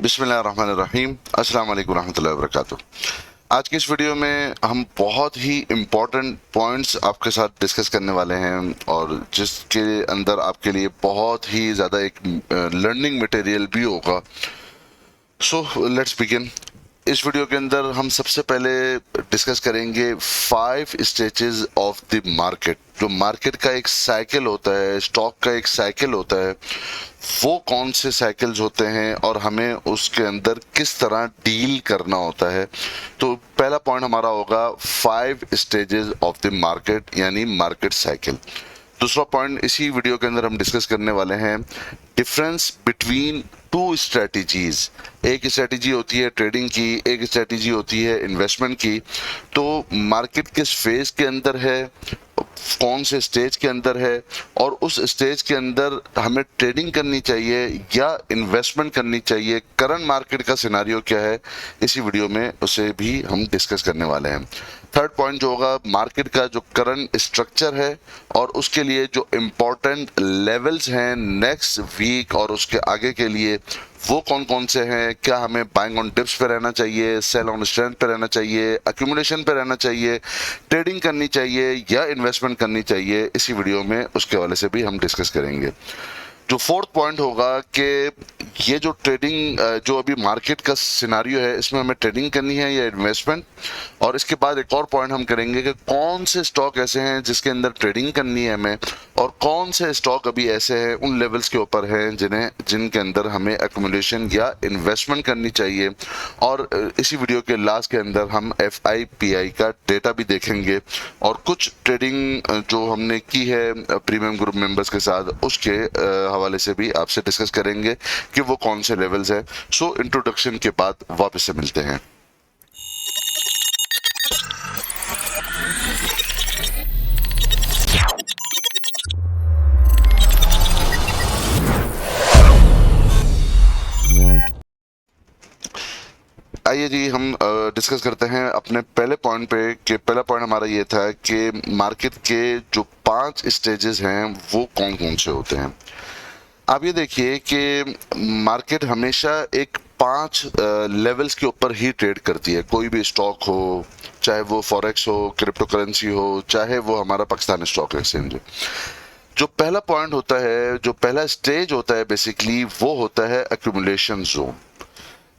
बिस्मिल्लाहिर्रहमानिर्रहीम। अस्सलाम वालेकुम रहमतुल्लाहि व बरकातुहू। आज की इस वीडियो में हम बहुत ही इम्पोर्टेंट पॉइंट्स आपके साथ डिस्कस करने वाले हैं और जिसके अंदर आपके लिए बहुत ही ज़्यादा एक लर्निंग मटेरियल भी होगा। So let's begin. इस वीडियो के अंदर हम सबसे पहले डिस्कस करेंगे 5 स्टेजेस ऑफ द मार्केट। जो मार्केट का एक साइकिल होता है, स्टॉक का एक साइकिल होता है, वो कौन से साइकिल्स होते हैं और हमें उसके अंदर किस तरह डील करना होता है। तो पहला पॉइंट हमारा होगा 5 स्टेजेस ऑफ द मार्केट, यानी मार्केट साइकिल। दूसरा पॉइंट इसी वीडियो के अंदर हम डिस्कस करने वाले हैं डिफरेंस बिटवीन टू स्ट्रेटजीज। एक स्ट्रेटजी होती है ट्रेडिंग की, एक स्ट्रेटजी होती है इन्वेस्टमेंट की। तो मार्केट किस फेज के अंदर है, कौन से स्टेज के अंदर है और उस स्टेज के अंदर हमें ट्रेडिंग करनी चाहिए या इन्वेस्टमेंट करनी चाहिए, करंट मार्केट का सिनारियो क्या है, इसी वीडियो में उसे भी हम डिस्कस करने वाले हैं। थर्ड पॉइंट जो होगा मार्केट का जो करंट स्ट्रक्चर है और उसके लिए जो इम्पोर्टेंट लेवल्स हैं नेक्स्ट वीक और उसके आगे के लिए, वो कौन कौन से हैं। क्या हमें बाइंग ऑन डिप्स पे रहना चाहिए, सेल ऑन स्ट्रेंथ पे रहना चाहिए, अक्यूमुलेशन पे रहना चाहिए, ट्रेडिंग करनी चाहिए या इन्वेस्टमेंट करनी चाहिए, इसी वीडियो में उसके हवाले से भी हम डिस्कस करेंगे। जो फोर्थ पॉइंट होगा कि ये जो ट्रेडिंग, जो अभी मार्केट का सिनारियो है, इसमें हमें ट्रेडिंग करनी है या इन्वेस्टमेंट। और इसके बाद एक और पॉइंट हम करेंगे कि कौन से स्टॉक ऐसे हैं जिसके अंदर ट्रेडिंग करनी है हमें, और कौन से स्टॉक अभी ऐसे हैं उन लेवल्स के ऊपर हैं जिनके अंदर हमें एक्युमुलेशन या इन्वेस्टमेंट करनी चाहिए। और इसी वीडियो के लास्ट के अंदर हम FIPI का डेटा भी देखेंगे और कुछ ट्रेडिंग जो हमने की है प्रीमियम ग्रुप मेंबर्स के साथ, उसके हवाले से भी आपसे डिस्कस करेंगे कि वो कौन से लेवल्स हैं। सो इंट्रोडक्शन के बाद वापस से मिलते हैं। आइए जी, हम डिस्कस करते हैं अपने पहले पॉइंट पे। कि पहला पॉइंट हमारा ये था कि मार्केट के जो 5 स्टेजेस हैं वो कौन कौन से होते हैं। आप ये देखिए कि मार्केट हमेशा एक 5 लेवल्स के ऊपर ही ट्रेड करती है। कोई भी स्टॉक हो, चाहे वो फॉरेक्स हो, क्रिप्टो करेंसी हो, चाहे वो हमारा पाकिस्तान स्टॉक एक्सचेंज हो। जो पहला पॉइंट होता है, जो पहला स्टेज होता है बेसिकली, वो होता है एक्यूमुलेशन जोन।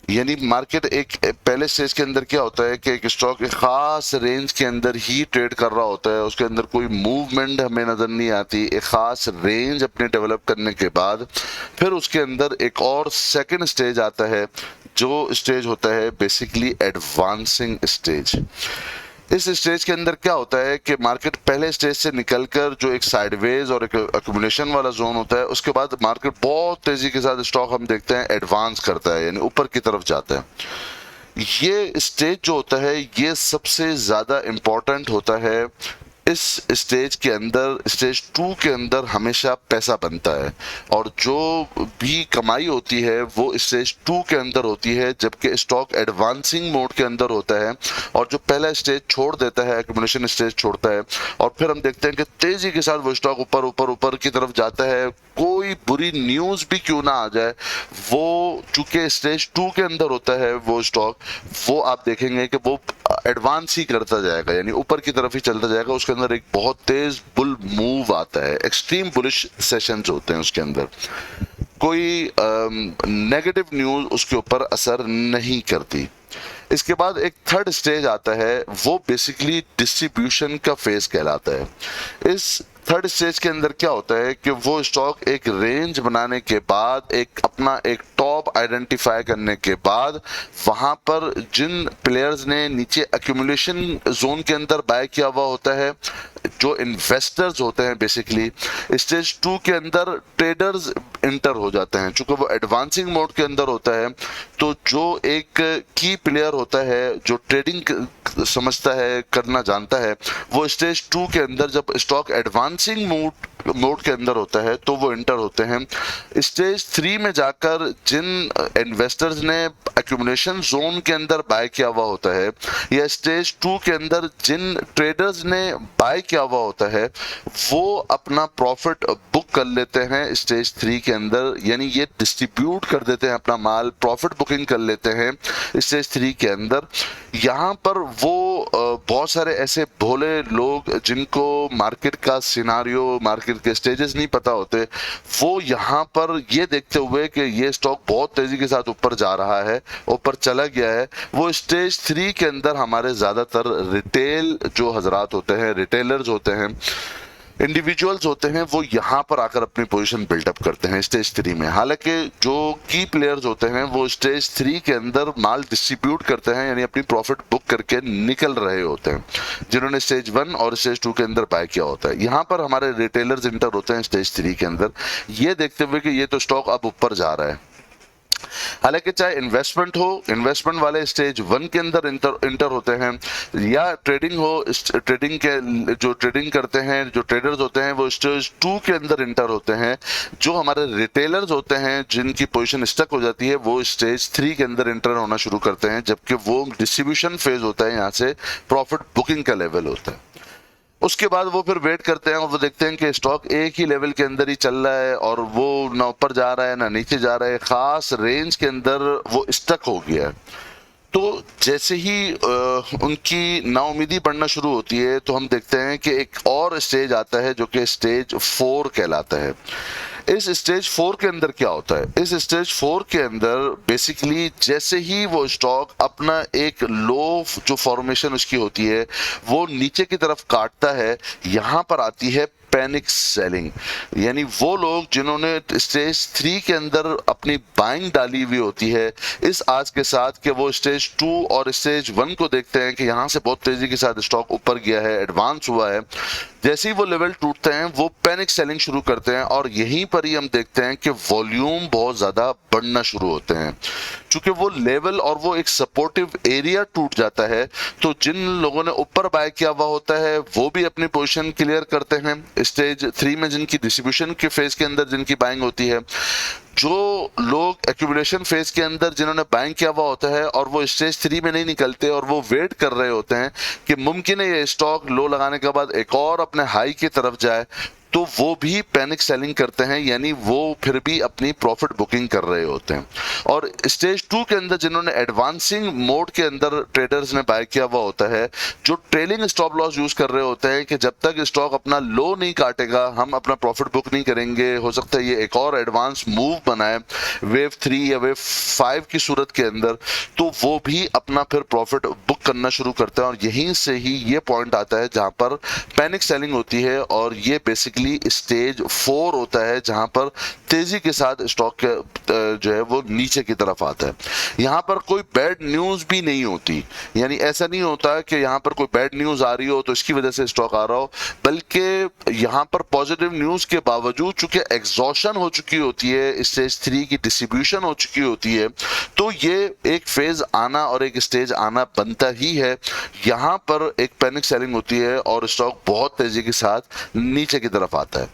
यानी मार्केट एक पहले स्टेज के अंदर क्या होता है कि एक स्टॉक एक खास रेंज के अंदर ही ट्रेड कर रहा होता है, उसके अंदर कोई मूवमेंट हमें नजर नहीं आती। एक खास रेंज अपने डेवलप करने के बाद फिर उसके अंदर एक और सेकंड स्टेज आता है, जो स्टेज होता है बेसिकली एडवांसिंग स्टेज। इस स्टेज के अंदर क्या होता है कि मार्केट पहले स्टेज से निकलकर जो एक साइडवेज और एक एक्यूमुलेशन वाला जोन होता है, उसके बाद मार्केट बहुत तेजी के साथ स्टॉक हम देखते हैं एडवांस करता है, यानी ऊपर की तरफ जाता है। ये स्टेज जो होता है ये सबसे ज्यादा इंपॉर्टेंट होता है। इस स्टेज के अंदर, स्टेज 2 के अंदर हमेशा पैसा बनता है और जो भी कमाई होती है वो स्टेज 2 के अंदर होती है, जबकि स्टॉक एडवांसिंग मोड के अंदर होता है। और जो पहला स्टेज छोड़ देता है, एक्यूमुलेशन स्टेज छोड़ता है, और फिर हम देखते हैं कि तेजी के साथ वो स्टॉक ऊपर ऊपर ऊपर की तरफ जाता है। कोई बुरी न्यूज भी क्यों ना आ जाए, वो चूंकि स्टेज 2 के अंदर होता है वो स्टॉक, वो आप देखेंगे कि वो एडवांस ही करता जाएगा, यानी ऊपर की तरफ ही चलता जाएगा। उसके अंदर एक बहुत तेज बुल मूव आता है, एक्सट्रीम बुलिश सेशंस होते हैं उसके अंदर। कोई नेगेटिव न्यूज उसके ऊपर असर नहीं करती। इसके बाद एक थर्ड स्टेज आता है, वो बेसिकली डिस्ट्रीब्यूशन का फेज कहलाता है। इस थर्ड स्टेज के अंदर क्या होता है कि वो स्टॉक एक रेंज बनाने के बाद, एक अपना एक टॉप आइडेंटिफाई करने के बाद, वहां पर जिन प्लेयर्स ने नीचे एक्यूमुलेशन जोन के अंदर बाय किया हुआ होता है, जो इन्वेस्टर्स होते हैं बेसिकली, स्टेज 2 के अंदर ट्रेडर्स इंटर हो जाते हैं। चूंकि वो एडवांसिंग मोड के अंदर होता है, तो जो एक की प्लेयर होता है जो ट्रेडिंग समझता है, करना जानता है, वो स्टेज 2 के अंदर जब स्टॉक एडवांसिंग मोड के अंदर होता है तो वो इंटर होते हैं। स्टेज 3 में जाकर जिन इन्वेस्टर्स ने एक्यूमुलेशन जोन के अंदर बाय किया हुआ होता है, या स्टेज 2 के अंदर जिन ट्रेडर्स ने बाय किया हुआ होता है, वो अपना प्रॉफिट बुक कर लेते हैं स्टेज 3 के के अंदर, यानी ये डिस्ट्रीब्यूट कर देते हैं अपना माल, प्रॉफिट बुकिंग कर लेते हैं स्टेज 3 के अंदर। यहाँ पर वो बहुत सारे ऐसे भोले लोग जिनको मार्केट का सिनारियो, मार्केट के स्टेजेस नहीं पता होते, वो यहाँ पर ये देखते हुए कि ये स्टॉक बहुत तेजी के साथ ऊपर जा रहा है, ऊपर चला गया है, वो स्टेज 3 के अंदर हमारे ज्यादातर रिटेल जो हजरात होते हैं, रिटेलर्स होते हैं, इंडिविजुअल्स होते हैं, वो यहाँ पर आकर अपनी पोजीशन बिल्डअप करते हैं स्टेज 3 में। हालांकि जो की प्लेयर्स होते हैं वो स्टेज 3 के अंदर माल डिस्ट्रीब्यूट करते हैं, यानी अपनी प्रॉफिट बुक करके निकल रहे होते हैं, जिन्होंने स्टेज 1 और स्टेज 2 के अंदर बाय किया होता है। यहाँ पर हमारे रिटेलर्स इंटर होते हैं स्टेज 3 के अंदर, ये देखते हुए कि ये तो स्टॉक अब ऊपर जा रहा है। हालांकि चाहे इन्वेस्टमेंट हो, इन्वेस्टमेंट वाले स्टेज 1 के अंदर इंटर होते हैं, या ट्रेडिंग हो, ट्रेडिंग के जो ट्रेडिंग करते हैं, जो ट्रेडर्स होते हैं, वो स्टेज 2 के अंदर इंटर होते हैं। जो हमारे रिटेलर्स होते हैं जिनकी पोजीशन स्टक हो जाती है, वो स्टेज 3 के अंदर इंटर होना शुरू करते हैं, जबकि वो डिस्ट्रीब्यूशन फेज होता है, यहाँ से प्रॉफिट बुकिंग का लेवल होता है। उसके बाद वो फिर वेट करते हैं और वो देखते हैं कि स्टॉक एक ही लेवल के अंदर ही चल रहा है और वो ना ऊपर जा रहा है ना नीचे जा रहा है, खास रेंज के अंदर वो स्टक हो गया है। तो जैसे ही उनकी नाउमीदी बढ़ना शुरू होती है, तो हम देखते हैं कि एक और स्टेज आता है जो कि स्टेज 4 कहलाता है। इस स्टेज 4 के अंदर क्या होता है? इस स्टेज 4 के अंदर बेसिकली जैसे ही वो स्टॉक अपना एक लो जो फॉर्मेशन उसकी होती है वो नीचे की तरफ काटता है, यहाँ पर आती है पैनिक सेलिंग। यानी वो लोग जिन्होंने स्टेज 3 के अंदर अपनी बाइंग डाली हुई होती है इस आज के साथ कि वो स्टेज 2 और स्टेज 1 को देखते हैं कि यहाँ से बहुत तेजी के साथ स्टॉक ऊपर गया है, एडवांस हुआ है, जैसे ही वो लेवल टूटते हैं वो पैनिक सेलिंग शुरू करते हैं और यहीं पर ही हम देखते हैं कि वॉल्यूम बहुत ज्यादा बढ़ना शुरू होते हैं। चूंकि वो लेवल और वो एक सपोर्टिव एरिया टूट जाता है, तो जिन लोगों ने ऊपर बाय किया हुआ होता है वो भी अपनी पोजीशन क्लियर करते हैं स्टेज 3 में, जिनकी डिस्ट्रीब्यूशन के फेज के अंदर जिनकी बाइंग होती है। जो लोग एक्यूमुलेशन फेज के अंदर जिन्होंने बाइंग किया हुआ होता है और वो स्टेज 3 में नहीं निकलते और वो वेट कर रहे होते हैं कि मुमकिन है ये स्टॉक लो लगाने के बाद एक और अपने हाई की तरफ जाए, तो वो भी पैनिक सेलिंग करते हैं, यानी वो फिर भी अपनी प्रॉफिट बुकिंग कर रहे होते हैं। और स्टेज 2 के अंदर जिन्होंने एडवांसिंग मोड के अंदर ट्रेडर्स ने बाय किया हुआ होता है, जो ट्रेलिंग स्टॉप लॉस यूज कर रहे होते हैं कि जब तक स्टॉक अपना लो नहीं काटेगा हम अपना प्रॉफिट बुक नहीं करेंगे, हो सकता है ये एक और एडवांस मूव बनाए वेव 3 या वेव 5 की सूरत के अंदर, तो वो भी अपना फिर प्रॉफिट बुक करना शुरू करते हैं। और यहीं से ही ये पॉइंट आता है जहां पर पैनिक सेलिंग होती है और ये बेसिकली स्टेज 4 होता है, जहां पर तेजी के साथ स्टॉक जो है वो नीचे की तरफ आता है। यहां पर कोई बैड न्यूज भी नहीं होती, यानी ऐसा नहीं होता कि यहां पर कोई बैड न्यूज आ रही हो तो इसकी वजह से स्टॉक आ रहा हो, बल्कि यहां पर पॉजिटिव न्यूज के बावजूद चूंकि एग्जॉशन हो चुकी होती है, स्टेज 3 की डिस्ट्रीब्यूशन हो चुकी होती है, तो ये एक फेज आना और एक स्टेज आना बनता ही है। यहां पर एक पैनिक सेलिंग होती है और स्टॉक बहुत तेजी के साथ नीचे की तरफ आता है।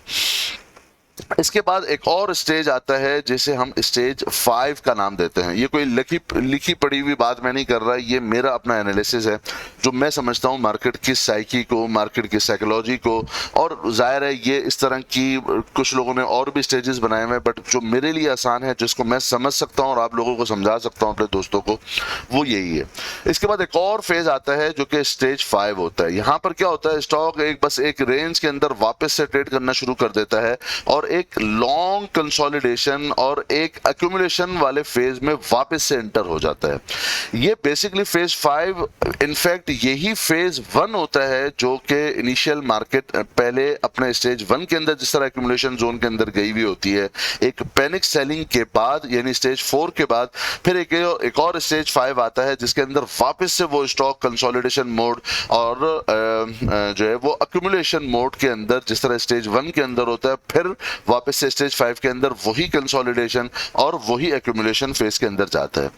इसके बाद एक और स्टेज आता है जिसे हम स्टेज 5 का नाम देते हैं। ये कोई लिखी पड़ी हुई बात मैं नहीं कर रहा, ये मेरा अपना एनालिसिस है जो मैं समझता हूँ मार्केट की साइकी को, मार्केट की साइकोलॉजी को, और जाहिर है ये इस तरह की कुछ लोगों ने और भी स्टेजेस बनाए हुए हैं, बट जो मेरे लिए आसान है, जिसको मैं समझ सकता हूँ और आप लोगों को समझा सकता हूँ अपने दोस्तों को, वो यही है। इसके बाद एक और फेज आता है जो कि स्टेज 5 होता है। यहाँ पर क्या होता है, स्टॉक बस एक रेंज के अंदर वापस से ट्रेड करना शुरू कर देता है और एक लॉन्ग कंसोलिडेशन और एक एक्यूमुलेशन वाले फेज में वापस से एंटर हो जाता है। ये बेसिकली फेज 5, इनफैक्ट यही फेज 1 होता है जो कि इनिशियल मार्केट पहले अपने स्टेज 1 के अंदर जिस तरह एक्यूमुलेशन जोन के अंदर गई हुई होती है, एक पैनिक सेलिंग के बाद यानी स्टेज 4 के बाद फिर एक और स्टेज 5 आता है जिसके अंदर वापस से वो स्टॉक कंसोलिडेशन मोड और जो है वो एक्यूमुलेशन मोड के अंदर जिस तरह स्टेज 1 के अंदर होता है, फिर वापस से स्टेज 5 के अंदर वही कंसोलिडेशन और वही एक्यूमुलेशन फेज के अंदर जाता है।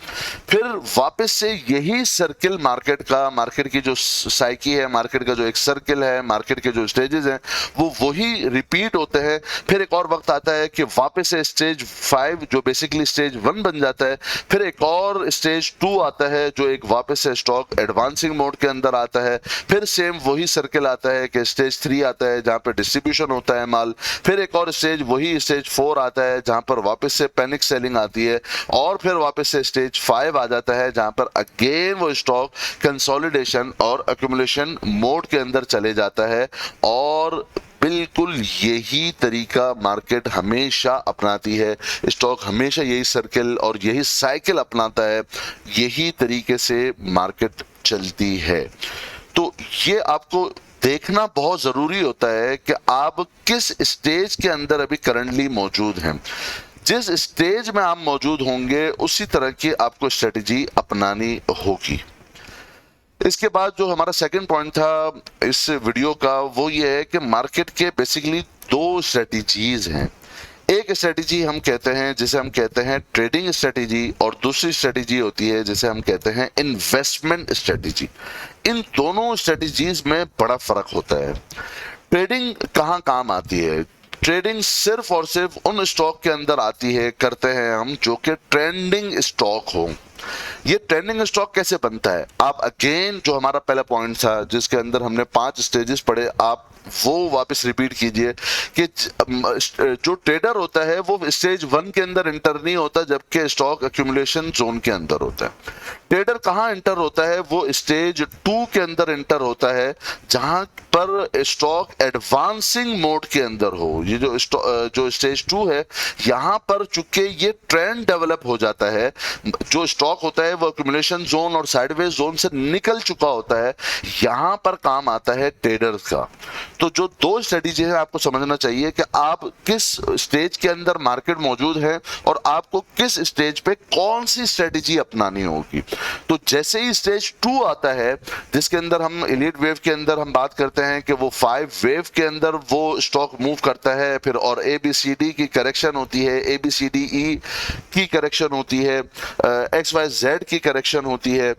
फिर वापस से यही सर्किल मार्केट की जो साइकी है, मार्केट का जो एक सर्किल है, मार्केट के जो स्टेजेस हैं, वो वही रिपीट होते हैं। फिर एक और वक्त आता है कि वापस से स्टेज 5 जो बेसिकली स्टेज 1 बन जाता है, फिर एक और स्टेज 2 आता है जो एक वापस से स्टॉक एडवांसिंग मोड के अंदर आता है। फिर सेम वही सर्किल आता है कि स्टेज 3 आता है जहां पे डिस्ट्रीब्यूशन होता है माल। फिर एक और स्टेज वही स्टेज 4 आता है जहां पर वापस से पैनिक सेलिंग आती है, और फिर वापस से स्टेज 5 आ जाता है जहां पर अगेन वो स्टॉक कंसोलिडेशन और एक्यूमुलेशन मोड के अंदर चले जाता है। और बिल्कुल यही तरीका मार्केट हमेशा अपनाती है, स्टॉक हमेशा यही सर्किल और यही साइकिल अपनाता है, यही तरीके से मार्केट चलती है। तो ये आपको देखना बहुत जरूरी होता है कि आप किस स्टेज के अंदर अभी करंटली मौजूद हैं। जिस स्टेज में आप मौजूद होंगे उसी तरह की आपको स्ट्रेटेजी अपनानी होगी। इसके बाद जो हमारा सेकंड पॉइंट था इस वीडियो का वो ये है कि मार्केट के बेसिकली दो स्ट्रेटेजीज हैं। एक स्ट्रेटेजी हम कहते हैं जिसे हम कहते हैं ट्रेडिंग स्ट्रेटेजी, और दूसरी स्ट्रेटेजी होती है जिसे हम कहते हैं इन्वेस्टमेंट स्ट्रेटेजी। इन दोनों स्ट्रेटेजीज में बड़ा फर्क होता है। ट्रेडिंग कहाँ काम आती है? ट्रेडिंग सिर्फ और सिर्फ उन स्टॉक के अंदर आती है, करते हैं हम, जो कि ट्रेंडिंग स्टॉक हो। ये ट्रेंडिंग स्टॉक कैसे बनता है? आप अगेन जो हमारा पहला पॉइंट था जिसके अंदर हमने 5 स्टेजेस पढ़े, आप वो वापस रिपीट कीजिए कि जो ट्रेडर होता है वो स्टेज 1 के अंदर इंटर नहीं होता, जबकि स्टॉक एक्यूमुलेशन जोन के अंदर होता है। ट्रेडर कहाँ इंटर होता है? वो स्टेज 2 के अंदर इंटर होता है जहां पर स्टॉक एडवांसिंग मोड के अंदर हो। ये जो स्टेज 2 है, यहां पर चूंकि ये ट्रेंड डेवलप हो जाता है, जो स्टॉक होता है वो एक्यूमुलेशन जोन और साइडवेज जोन से निकल चुका होता है, यहां पर काम आता है ट्रेडर्स का। तो जो दो स्ट्रेटेजी है आपको समझना चाहिए कि आप किस स्टेज के अंदर मार्केट मौजूद है और आपको किस स्टेज पे कौन सी स्ट्रेटेजी अपनानी होगी। तो जैसे ही स्टेज 2 आता है, जिसके अंदर हम एलीट वेव के अंदर हम बात करते हैं कि वो 5 वेव के अंदर वो स्टॉक मूव करता है, फिर और ABCD की करेक्शन होती है, ABCDE की करेक्शन होती है, XYZ की करेक्शन होती है,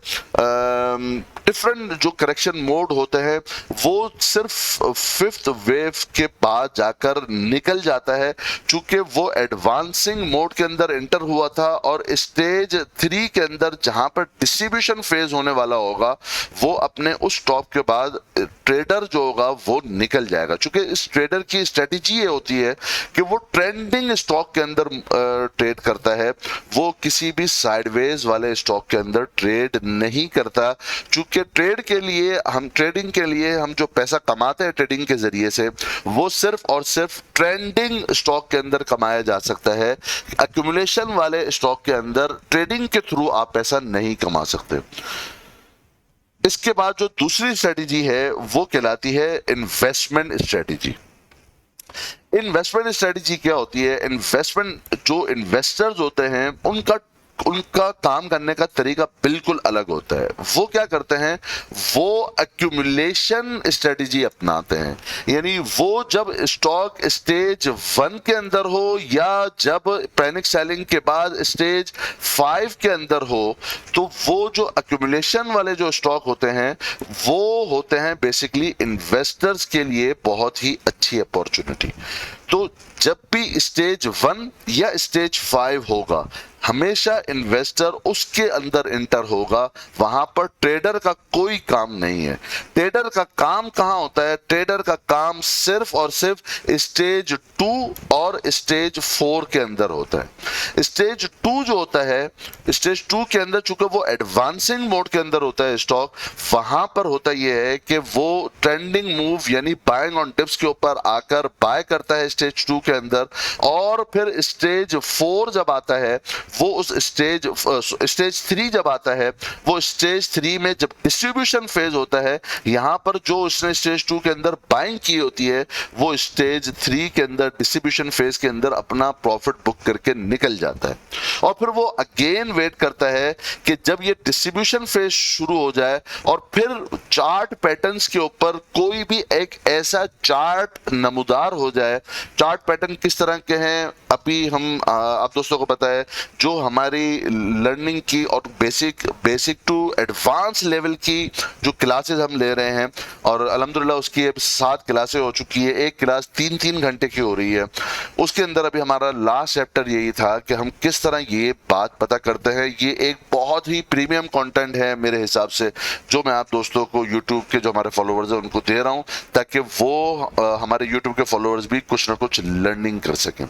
डिफरेंट जो करेक्शन मोड होते हैं, वो सिर्फ 5th वेव के बाद जाकर निकल जाता है, चूंकि वो एडवांसिंग मोड के अंदर एंटर हुआ था। और स्टेज 3 के अंदर जहां पर डिस्ट्रीब्यूशन फेज होने वाला होगा, वो अपने उस टॉप के बाद ट्रेडर जो होगा वो निकल जाएगा। चूंकि इस ट्रेडर की स्ट्रेटेजी ये होती है कि वो ट्रेंडिंग स्टॉक के अंदर ट्रेड करता है, वो किसी भी साइडवेज वाले स्टॉक के अंदर ट्रेड नहीं करता। चूंकि ट्रेडिंग के लिए हम जो पैसा कमाते हैं ट्रेडिंग के जरिए से, वो सिर्फ और सिर्फ ट्रेंडिंग स्टॉक के अंदर कमाया जा सकता है। एक्यूमुलेशन वाले स्टॉक के अंदर ट्रेडिंग के थ्रू आप पैसा नहीं कमा सकते। इसके बाद जो दूसरी स्ट्रेटेजी है वो कहलाती है इन्वेस्टमेंट स्ट्रेटेजी। इन्वेस्टमेंट स्ट्रेटेजी क्या होती है? इन्वेस्टमेंट जो इन्वेस्टर्स होते हैं उनका काम करने का तरीका बिल्कुल अलग होता है। वो क्या करते हैं? वो एक्यूमुलेशन स्ट्रेटेजी अपनाते हैं। यानी वो जब स्टॉक स्टेज 1 के अंदर हो या जब पैनिक सेलिंग के बाद स्टेज 5 के अंदर हो, तो वो जो एक्यूमुलेशन वाले जो स्टॉक होते हैं वो होते हैं बेसिकली इन्वेस्टर्स के लिए बहुत ही अच्छी अपॉर्चुनिटी। तो जब भी स्टेज 1 या स्टेज 5 होगा, हमेशा इन्वेस्टर उसके अंदर इंटर होगा, वहां पर ट्रेडर का कोई काम नहीं है। ट्रेडर का काम कहां होता है? ट्रेडर का काम सिर्फ और सिर्फ स्टेज 2 और स्टेज 4 के अंदर होता है। स्टेज 2 जो होता है, स्टेज 2 के अंदर चूंकि वो एडवांसिंग मोड के अंदर होता है स्टॉक, वहां पर होता यह है कि वो ट्रेंडिंग मूव यानी बाइंग ऑन डिप्स के ऊपर आकर बाय करता है स्टेज 2 के अंदर, और फिर स्टेज 4 जब आता है, वो उस स्टेज 3 जब आता है, वो स्टेज 3 में जब डिस्ट्रीब्यूशन फेज होता है, यहां पर जो उसने स्टेज 2 के अंदर बाइंग की होती है, वो स्टेज 3 के अंदर डिस्ट्रीब्यूशन फेज के अंदर अपना प्रॉफिट बुक करके निकल जाता है। और फिर वो अगेन वेट करता है कि जब ये डिस्ट्रीब्यूशन फेज शुरू हो जाए और फिर चार्ट पैटर्न्स के ऊपर कोई भी एक ऐसा चार्ट नमूदार हो जाए। चार्ट पैटर्न किस तरह के हैं अभी आप दोस्तों को पता है, जो हमारी लर्निंग की और बेसिक टू एडवांस लेवल की जो क्लासेस हम ले रहे हैं, और अल्हम्दुलिल्लाह उसकी 7 क्लासें हो चुकी है, एक क्लास 3-3 घंटे की हो रही है। उसके अंदर अभी हमारा लास्ट चैप्टर यही था कि हम किस तरह ये बात पता करते हैं। ये एक बहुत ही प्रीमियम कंटेंट है मेरे हिसाब से, जो मैं आप दोस्तों को YouTube के जो हमारे फॉलोअर्स हैं उनको दे रहा हूं, ताकि वो हमारे YouTube के फॉलोअर्स भी कुछ ना कुछ लर्निंग कर सकें।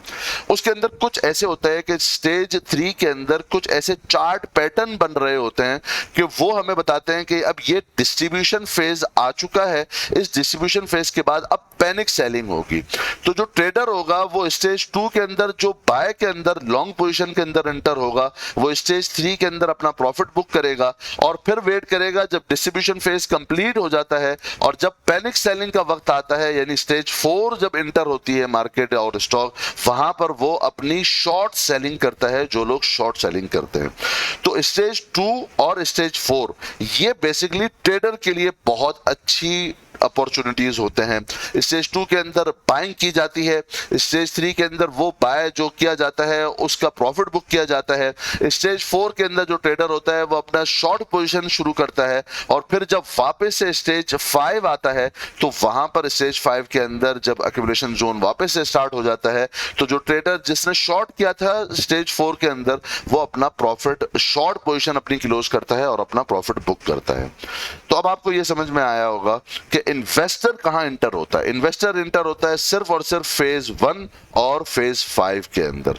उसके अंदर कुछ ऐसे होता है कि स्टेज 3 के अंदर कुछ ऐसे चार्ट पैटर्न बन रहे होते हैं कि वो हमें बताते हैं कि अब ये डिस्ट्रीब्यूशन फेज आ चुका है, इस डिस्ट्रीब्यूशन फेज के बाद अब पैनिक सेलिंग होगी। तो जो ट्रेडर होगा वो स्टेज 2 के अंदर जो बाय के अंदर लॉन्ग पोजीशन के अंदर एंटर होगा, वो स्टेज 3 के अंदर अपना प्रॉफिट बुक करेगा और फिर वेट करेगा जब डिस्ट्रीब्यूशन फेज कंप्लीट हो जाता है और जब पैनिक सेलिंग का वक्त आता है, यानी स्टेज 4 जब एंटर होती है मार्केट और स्टॉक, वहां पर वो अपनी शॉर्ट सेलिंग करता है, जो लोग शॉर्ट सेलिंग करते हैं। तो स्टेज 2 और स्टेज 4 ये बेसिकली ट्रेडर के लिए बहुत अच्छी अपॉर्चुनिटीज होते हैं। स्टेज 2 के अंदर बाइंग की जाती है, स्टेज 3 के अंदर वो बाय जो किया जाता है उसका प्रॉफिट बुक किया जाता है, स्टेज 4 के अंदर जो ट्रेडर होता है वो अपना शॉर्ट पोजीशन शुरू करता है और फिर जब वापस से स्टेज 5 आता है तो वहां पर स्टेज 5 के अंदर जब एक्यूमुलेशन जोन वापस से स्टार्ट हो जाता है तो जो ट्रेडर जिसने शॉर्ट किया था स्टेज 4 के अंदर वो अपना प्रॉफिट शॉर्ट पोजीशन अपनी क्लोज करता है और अपना प्रॉफिट बुक करता है। तो अब आपको ये समझ में आया होगा कि इन्वेस्टर कहां इंटर होता है। इन्वेस्टर इंटर होता है सिर्फ और सिर्फ फेज 1 और फेज 5 के अंदर।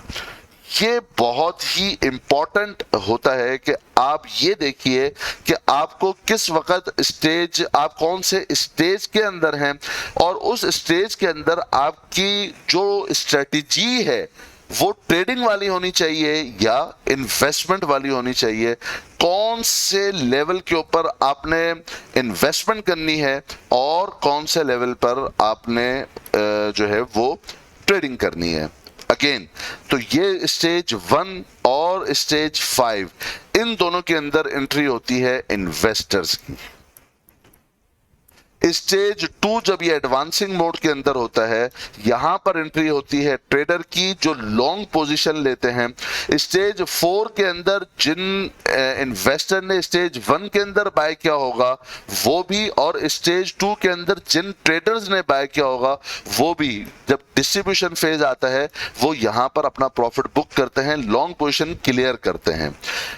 ये बहुत ही इंपॉर्टेंट होता है कि आप ये देखिए कि आपको किस वक्त स्टेज, आप कौन से स्टेज के अंदर हैं और उस स्टेज के अंदर आपकी जो स्ट्रेटजी है वो ट्रेडिंग वाली होनी चाहिए या इन्वेस्टमेंट वाली होनी चाहिए। कौन से लेवल के ऊपर आपने इन्वेस्टमेंट करनी है और कौन से लेवल पर आपने जो है वो ट्रेडिंग करनी है। अगेन तो ये स्टेज 1 और स्टेज 5 इन दोनों के अंदर एंट्री होती है इन्वेस्टर्स की। स्टेज 2 जब ये एडवांसिंग मोड के अंदर होता है, यहां पर एंट्री होती है ट्रेडर की जो लॉन्ग पोजीशन लेते हैं। स्टेज 4 के अंदर जिन इन्वेस्टर ने स्टेज 1 के अंदर बाय किया होगा वो भी, और स्टेज 2 के अंदर जिन ट्रेडर्स ने बाय किया होगा वो भी, जब डिस्ट्रीब्यूशन फेज आता है वो यहां पर अपना प्रॉफिट बुक करते हैं, लॉन्ग पोजीशन क्लियर करते हैं।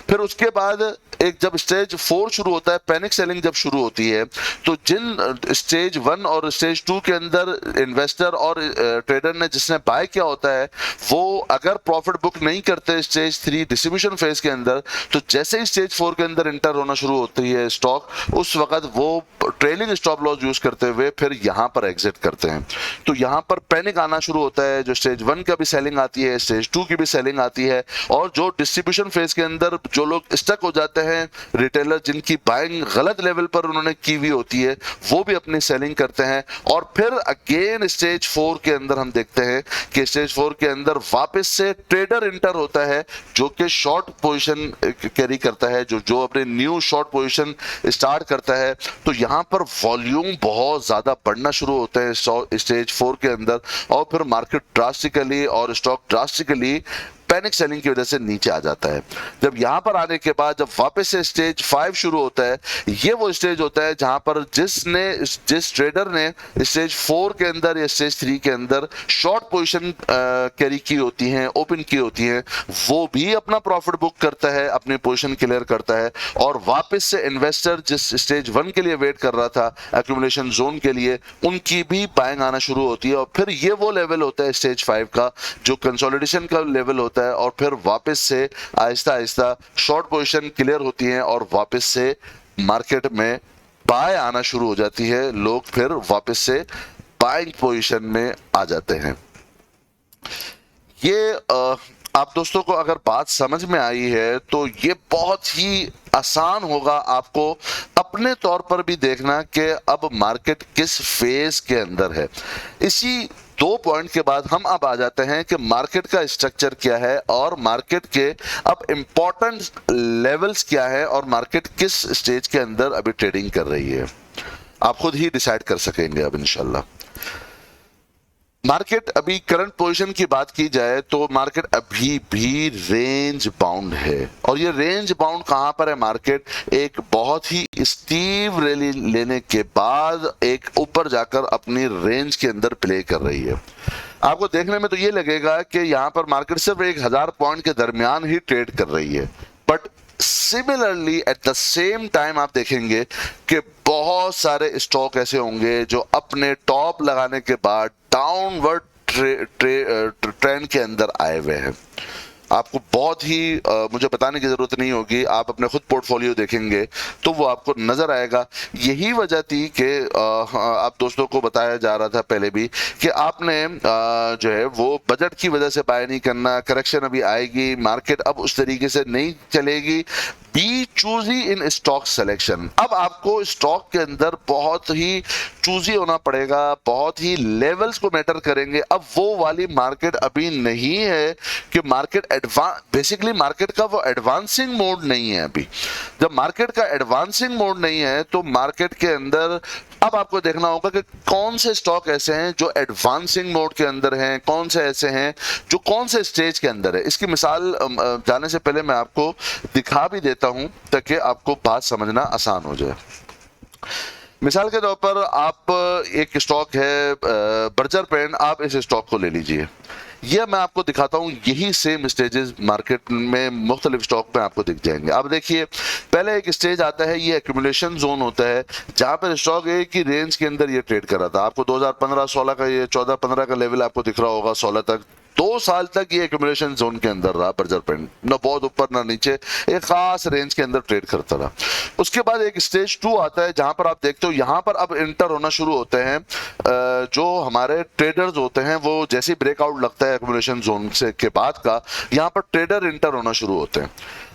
फिर उसके बाद एक जब स्टेज 4 शुरू होता है, पैनिक सेलिंग जब शुरू होती है, तो जिन स्टेज 1 और स्टेज 2 के अंदर इन्वेस्टर और ट्रेडर ने जिसने बाय किया होता है वो अगर प्रॉफिट बुक नहीं करते स्टेज 3 डिस्ट्रीब्यूशन फेज के अंदर, तो जैसे ही स्टेज 4 के अंदर एंटर होना शुरू होती है स्टॉक, उस वक्त वो ट्रेलिंग स्टॉप लॉस यूज करते हुए फिर यहां पर एग्जिट करते हैं। तो यहां पर पैनिक आना शुरू होता है, जो स्टेज 1 का भी सेलिंग आती है, स्टेज 2 की भी सेलिंग आती है, और जो डिस्ट्रीब्यूशन फेज के अंदर जो लोग स्टक हो जाते हैं, रिटेलर जिनकी बाइंग गलत लेवल पर उन्होंने की हुई होती है, वो भी अपनी सेलिंग करते हैं। और फिर अगेन स्टेज 4 के अंदर हम देखते हैं कि स्टेज 4 के अंदर वापस से ट्रेडर इंटर होता है जो कि शॉर्ट पोजीशन कैरी करता है, जो अपने न्यू शॉर्ट पोजीशन स्टार्ट करता है। तो यहां पर वॉल्यूम बहुत ज्यादा बढ़ना शुरू होते हैं स्टेज 4 के अंदर, और फिर मार्केट ड्रास्टिकली और स्टॉक ड्रास्टिकली पैनिक सेलिंग की वजह से नीचे आ जाता है। जब यहां पर आने के बाद जब वापस से स्टेज 5 शुरू होता है, ये वो स्टेज होता है जहां पर जिस ट्रेडर ने स्टेज 4 के अंदर या स्टेज 3 के अंदर शॉर्ट पोजीशन कैरी की होती हैं, ओपन की होती हैं, वो भी अपना प्रॉफिट बुक करता है, अपनी पोजीशन क्लियर करता है, और वापस से इन्वेस्टर जिस स्टेज 1 के लिए वेट कर रहा था एक्यूमुलेशन जोन के लिए, उनकी भी बाइंग आना शुरू होती है। और फिर ये वो लेवल होता है स्टेज 5 का जो कंसोलिडेशन का लेवल होता है, और फिर वापस से Aahista Aahista short position clear होती हैं और वापस से मार्केट में बाय आना शुरू हो जाती है, लोग फिर वापस से बाइंग पोजीशन में आ जाते हैं। ये आप दोस्तों को अगर बात समझ में आई है तो ये बहुत ही आसान होगा आपको अपने तौर पर भी देखना कि अब मार्केट किस फेज के अंदर है। इसी 2 पॉइंट के बाद हम अब आ जाते हैं कि मार्केट का स्ट्रक्चर क्या है और मार्केट के अब इंपॉर्टेंट लेवल्स क्या है और मार्केट किस स्टेज के अंदर अभी ट्रेडिंग कर रही है। आप खुद ही डिसाइड कर सकेंगे अब इंशाल्लाह। मार्केट अभी करंट पोजीशन की बात की जाए तो मार्केट अभी भी रेंज बाउंड है, और ये रेंज बाउंड कहां पर है? मार्केट एक बहुत ही स्टीव रैली लेने के बाद एक ऊपर जाकर अपनी रेंज के अंदर प्ले कर रही है। आपको देखने में तो ये लगेगा कि यहां पर मार्केट सिर्फ 1000 पॉइंट के दरमियान ही ट्रेड कर रही है, but similarly at the same time आप देखेंगे कि बहुत सारे स्टॉक ऐसे होंगे जो अपने टॉप लगाने के बाद डाउनवर्ड ट्रेंड के अंदर आए हुए हैं। आपको बहुत ही मुझे बताने की जरूरत नहीं होगी, आप अपने खुद पोर्टफोलियो देखेंगे तो वो आपको नजर आएगा। यही वजह थी कि आप दोस्तों को बताया जा रहा था पहले भी कि आपने जो है वो बजट की वजह से बाय नहीं करना, करेक्शन अभी आएगी, मार्केट अब उस तरीके से नहीं चलेगी। Be choosy in stock selection. अब आपको स्टॉक के अंदर बहुत ही चूजी होना पड़ेगा, बहुत ही लेवल्स को मैटर करेंगे। अब वो वाली मार्केट अभी नहीं है कि मार्केट बेसिकली मार्केट का वो एडवांसिंग मोड नहीं है अभी। जब मार्केट का एडवांसिंग मोड नहीं है तो मार्केट के अंदर अब आपको देखना होगा कि कौन से स्टॉक ऐसे हैं जो एडवांसिंग मोड के अंदर हैं, कौन से ऐसे हैं जो कौन से स्टेज के अंदर है। इसकी मिसाल जाने से पहले मैं आपको दिखा भी देता हूं ताकि आपको बात समझना आसान हो जाए। मिसाल के तौर पर आप एक स्टॉक है बर्जर पेन, आप इस स्टॉक को ले लीजिए। यह मैं आपको दिखाता हूं, यही सेम स्टेजेस मार्केट में मुख्तलिफ स्टॉक में आपको दिख जाएंगे। अब देखिए पहले एक स्टेज आता है, ये एक्यूमुलेशन जोन होता है जहां पर स्टॉक एक ही रेंज के अंदर ये ट्रेड कर रहा था। आपको 2015-16 का ये 14-15 का लेवल आपको दिख रहा होगा, 16 तक 2 साल तक ये एक्यूमुलेशन जोन के अंदर रहा बर्जर पेन, ना बहुत ऊपर ना नीचे, एक खास रेंज के अंदर ट्रेड करता रहा। उसके बाद एक स्टेज 2 आता है जहां पर आप देखते हो यहां पर अब इंटर होना शुरू होते हैं जो हमारे ट्रेडर्स होते हैं। वो जैसे ही ब्रेकआउट लगता है एक्यूमुलेशन जोन से के बाद का, यहां पर ट्रेडर इंटर होना शुरू होते हैं।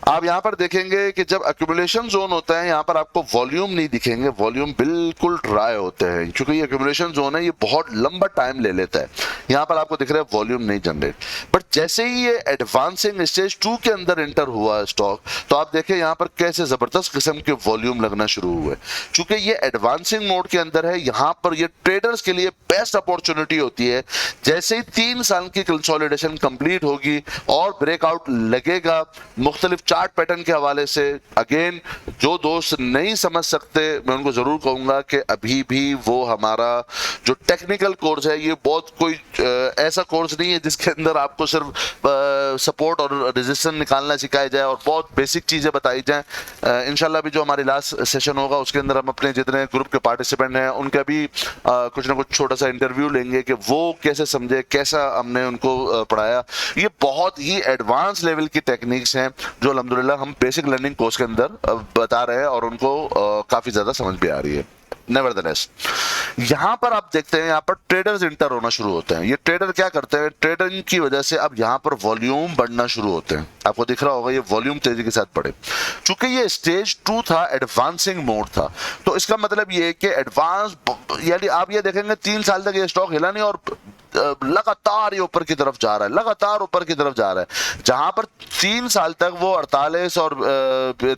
आप यहां पर देखेंगे कि जब एक्यूमुलेशन जोन होता है यहां पर आपको वॉल्यूम नहीं दिखेंगे, वॉल्यूम बिल्कुल ड्राई होते हैं क्योंकि ये एक्यूमुलेशन जोन है, ये बहुत लंबा टाइम ले लेता है। यहां पर आपको दिख रहा है वॉल्यूम नहीं जनरेट। बट जैसे ही ये एडवांसिंग स्टेज 2 के अंदर एंटर हुआ स्टॉक, तो आप देखें यहां पर कैसे जबरदस्त किस्म के वॉल्यूम लगना शुरू हुए। चूंकि ये एडवांसिंग मोड के अंदर है, यहां पर ये ट्रेडर्स के लिए बेस्ट अपॉर्चुनिटी होती है। जैसे ही 3 साल की कंसोलिडेशन कंप्लीट होगी और ब्रेकआउट लगेगा मुख्तलिफ चार्ट पैटर्न के हवाले से, अगेन जो दोस्त नहीं समझ सकते मैं उनको जरूर कहूंगा कि अभी भी वो हमारा जो टेक्निकल कोर्स है, ये बहुत कोई ऐसा कोर्स नहीं है जिसके अंदर आपको सिर्फ सपोर्ट और रेजिस्टेंस निकालना सिखाया जाए और बहुत बेसिक चीजें बताई जाए। इंशाल्लाह भी जो हमारी लास्ट सेशन होगा उसके अंदर हम अपने जितने ग्रुप के पार्टिसिपेंट हैं उनका भी कुछ ना कुछ छोटा सा इंटरव्यू लेंगे कि वो कैसे समझे, कैसा हमने उनको पढ़ाया। ये बहुत ही एडवांस लेवल की टेक्निक्स हैं जो अल्हम्दुलिल्लाह हम बेसिक लर्निंग कोर्स के अंदर बता रहे हैं और उनको काफी ज्यादा समझ भी आ रही है। नेवरदलेस यहां पर आप देखते हैं यहां पर ट्रेडर्स इंटर होना शुरू होते हैं। ये ट्रेडर क्या करते हैं, ट्रेडरिंग की वजह से अब यहां पर वॉल्यूम बढ़ना शुरू होते हैं। आपको दिख रहा होगा ये वॉल्यूम तेजी के साथ बढ़े। चूंकि ये स्टेज 2 था, एडवांसिंग मोड था, तो इसका मतलब ये कि एडवांस यानी आप ये देखेंगे 3 साल तक ये स्टॉक हिला नहीं और लगातार ये ऊपर की तरफ जा रहा है, लगातार ऊपर की तरफ जा रहा है। जहां पर 3 साल तक वो 48 और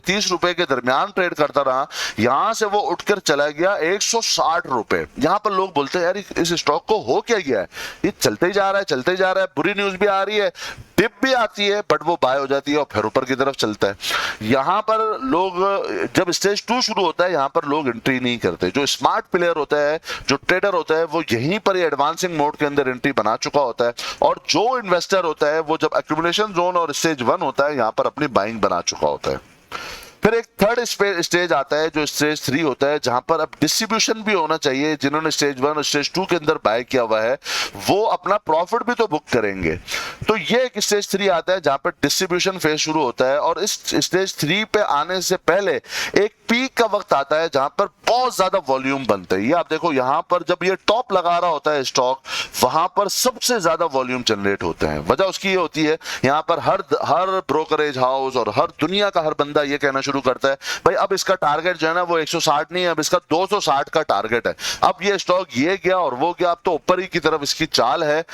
30 रुपए के दरमियान ट्रेड करता रहा, यहां से वो उठकर चला गया 160 रुपए। यहां पर लोग बोलते हैं यार इस स्टॉक को हो क्या गया है, ये चलते ही जा रहा है, चलते ही जा रहा है। बुरी न्यूज भी आ रही है, डिप भी आती है, बट वो बाय हो जाती है और फिर ऊपर की तरफ चलता है। यहां पर लोग जब स्टेज 2 शुरू होता है यहां पर लोग एंट्री नहीं करते। जो स्मार्ट प्लेयर होता है, जो ट्रेडर होता है, वो यहीं पर एडवांसिंग मोड के अंदर एंट्री बना चुका होता है। और जो इन्वेस्टर होता है वो जब एक्यूमुलेशन जोन और स्टेज 1 होता है यहां पर अपनी बाइंग बना चुका होता है। फिर एक थर्ड स्टेज आता है जो स्टेज 3 होता है, जहां पर अब डिस्ट्रीब्यूशन भी होना चाहिए। जिन्होंने स्टेज 1 और स्टेज 2 के अंदर बाय किया हुआ है वो अपना प्रॉफिट भी तो बुक करेंगे। तो ये एक स्टेज 3 आता है जहां पर डिस्ट्रीब्यूशन फेज शुरू होता है। और इस स्टेज 3 पे आने से पहले एक पीक का वक्त आता है जहां पर बहुत ज्यादा वॉल्यूम बनता है। ये आप देखो यहां पर जब ये टॉप लगा रहा होता है स्टॉक, वहां पर सबसे ज्यादा वॉल्यूम जनरेट होते हैं। वजह उसकी ये होती है यहां पर हर ब्रोकरेज हाउस और हर दुनिया का हर बंदा ये कहना शुरू करता है भाई अब इसका टारगेट जो है ना वो 160 नहीं है, अब इसका 260 का टारगेट है। अब ये स्टॉक ये गया और वो गया, अब तो ऊपर ही की तरफ इसकी चाल है।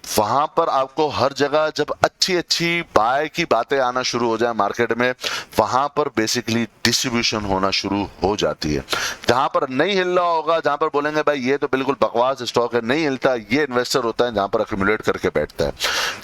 वहां पर आपको हर जगह जब अच्छी अच्छी बाय की बातें आना शुरू हो जाए मार्केट में, वहां पर बेसिकली डिस्ट्रीब्यूशन होना शुरू हो जाती है। जहां पर नहीं हिल रहा होगा, जहां पर बोलेंगे भाई ये तो बिल्कुल बकवास स्टॉक है, नहीं हिलता, ये इन्वेस्टर होता है जहां पर एक्यूमुलेट करके बैठता है।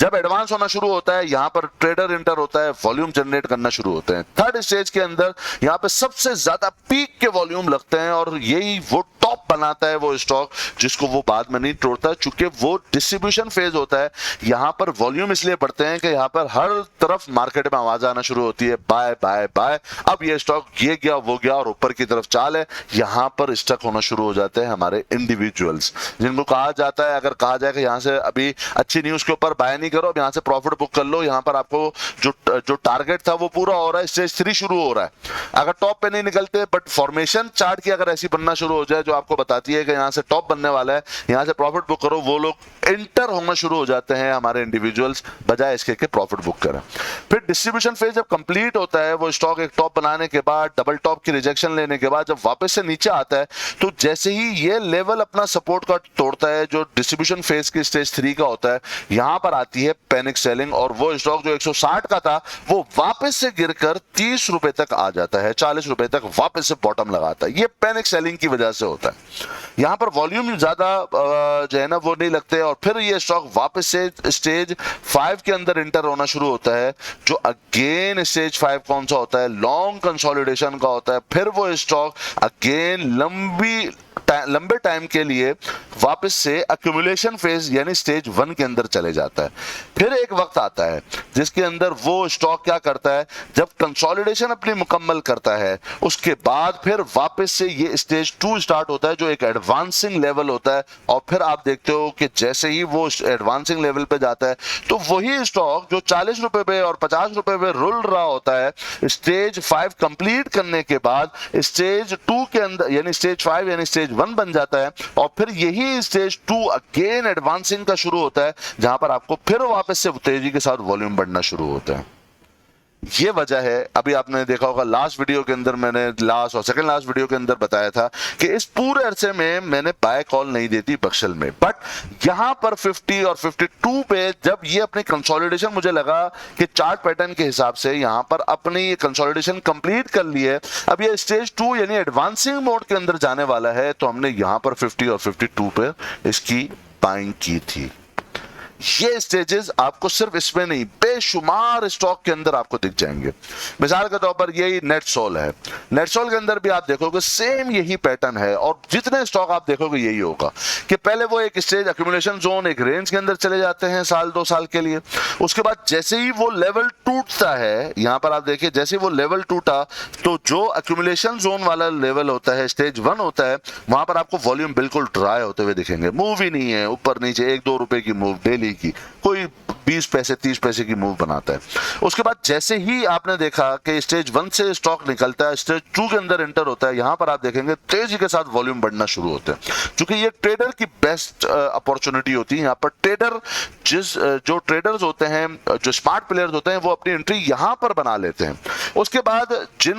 जब एडवांस होना शुरू होता है यहां पर ट्रेडर इंटर होता है, वॉल्यूम जनरेट करना शुरू होते हैं। थर्ड स्टेज के अंदर यहां पे सबसे ज्यादा पीक के वॉल्यूम लगते हैं और यही वो टॉप बनाता है वो स्टॉक जिसको वो बाद में नहीं तोड़ता, चूंकि वो डिस्ट्रीब्यूशन फेज फेज होता है, यहाँ पर वॉल्यूम इसलिए बढ़ते हैं कि यहाँ पर हर तरफ मार्केट में आवाज आना शुरू होती है, बाय बाय बाय, अब ये स्टॉक ये गया वो गया और ऊपर की तरफ चाल है, यहाँ पर स्टक होना शुरू हो जाते हैं हमारे इंडिविजुअल्स, जिनको कहा जाता है, अगर कहा जाए कि यहाँ से अभी अच्छी न्यूज के ऊपर बाय नहीं करो, अब यहाँ से प्रॉफिट बुक कर लो, यहाँ पर आपको जो टारगेट था वो पूरा हो रहा है, स्टेज 3 शुरू हो रहा है, अगर टॉप पे नहीं निकलते बट फॉर्मेशन चार्ट की अगर ऐसी बनना शुरू हो जाए जो आपको बताती है कि यहाँ से टॉप बनने वाला है, यहाँ से प्रॉफिट बुक करो, वो लोग एंटर होना शुरू हो जाते हैं हमारे इंडिविजुअल्स, बजाय इसके कि प्रॉफिट बुक करें। फिर डिस्ट्रीब्यूशन फेज जब कंप्लीट होता है, वो स्टॉक एक टॉप बनाने के बाद, डबल टॉप की रिजेक्शन लेने के बाद जब वापस से नीचे आता है, तो जैसे ही ये लेवल अपना सपोर्ट का तोड़ता है, जो डिस्ट्रीब्यूशन फेज की स्टेज 3 का होता है, यहां पर आती है पैनिक सेलिंग, और वो स्टॉक जो 160 का था वो वापस से गिरकर 30 रुपए तक आ जाता है, 40 रुपए तक वापस से बॉटम लगाता है। ये पैनिक सेलिंग की वजह से होता है। यहां पर वॉल्यूम ज्यादा जो है ना वो नहीं लगते, और फिर ये स्टॉक वापस से स्टेज 5 के अंदर इंटर होना शुरू होता है, जो अगेन स्टेज 5 कौन सा होता है, लॉन्ग कंसोलिडेशन का होता है। फिर वो स्टॉक अगेन लंबे टाइम के लिए वापस से एक्यूमुलेशन फेज यानी स्टेज 1 के अंदर चले जाता है। फिर एक वक्त आता है जिसके अंदर वो स्टॉक क्या करता है, जब कंसोलिडेशन अपनी मुकम्मल करता है, उसके बाद फिर वापस से ये स्टेज 2 स्टार्ट होता है, जो एक एडवांसिंग लेवल होता है, और फिर आप देखते हो कि जैसे ही वो एडवांसिंग लेवल पे जाता है, तो वही स्टॉक जो 40 रुपए पे और 50 रुपए पे रुल रहा होता है, स्टेज 5 कंप्लीट करने के बाद स्टेज 2 के अंदर यानी स्टेज 5 यानी स्टेज 1 बन जाता है, और फिर यही स्टेज 2 अगेन एडवांसिंग का शुरू होता है, जहां पर आपको फिर वापस से तेजी के साथ वॉल्यूम बढ़ना शुरू होता है। ये वजह है, अभी आपने देखा होगा लास्ट वीडियो के अंदर मैंने लास्ट और सेकंड लास्ट वीडियो के अंदर बताया था कि इस पूरे अरसे में मैंने बाय कॉल नहीं देती बक्शल में, बट यहां पर 50 और 52 पे जब ये अपनी कंसोलिडेशन, मुझे लगा कि चार्ट पैटर्न के हिसाब से यहां पर अपनी कंसोलिडेशन कंप्लीट कर ली है, अब ये स्टेज 2 यानी एडवांसिंग मोड के अंदर जाने वाला है, तो हमने यहां पर 50 और 52 पे इसकी बाइंग की थी। ये स्टेजेस आपको सिर्फ इसमें नहीं, बेशुमार स्टॉक के अंदर आपको दिख जाएंगे। मिसाल के तौर पर यही नेटसोल है, नेटसोल के अंदर भी आप देखोगे सेम यही पैटर्न है, और जितने स्टॉक आप देखोगे यही होगा कि पहले वो एक स्टेज एक्यूमुलेशन जोन, एक रेंज के अंदर चले जाते हैं साल 2 साल के लिए, उसके बाद जैसे ही वो लेवल टूटता है, यहां पर आप देखिए जैसे ही वो लेवल टूटा, तो जो एक्यूमुलेशन जोन वाला लेवल होता है, स्टेज 1 होता है, वहां पर आपको वॉल्यूम बिल्कुल ड्राई होते हुए दिखेंगे, मूव ही नहीं है, ऊपर नीचे 1-2 रुपए की मूव डेली की, कोई 20 पैसे 30 पैसे की मूव बनाता है। उसके बाद जैसे ही आपने देखा कि स्टेज 1 से स्टॉक निकलता है, स्टेज 2 के अंदर एंटर होता है, यहां पर आप देखेंगे तेजी के साथ वॉल्यूम बढ़ना शुरू होता है, क्योंकि ये ट्रेडर की बेस्ट अपॉर्चुनिटी होती है। यहां पर ट्रेडर जो ट्रेडर्स होते हैं, जो स्मार्ट प्लेयर्स होते हैं, वो अपनी एंट्री यहां पर बना लेते हैं। उसके बाद जिन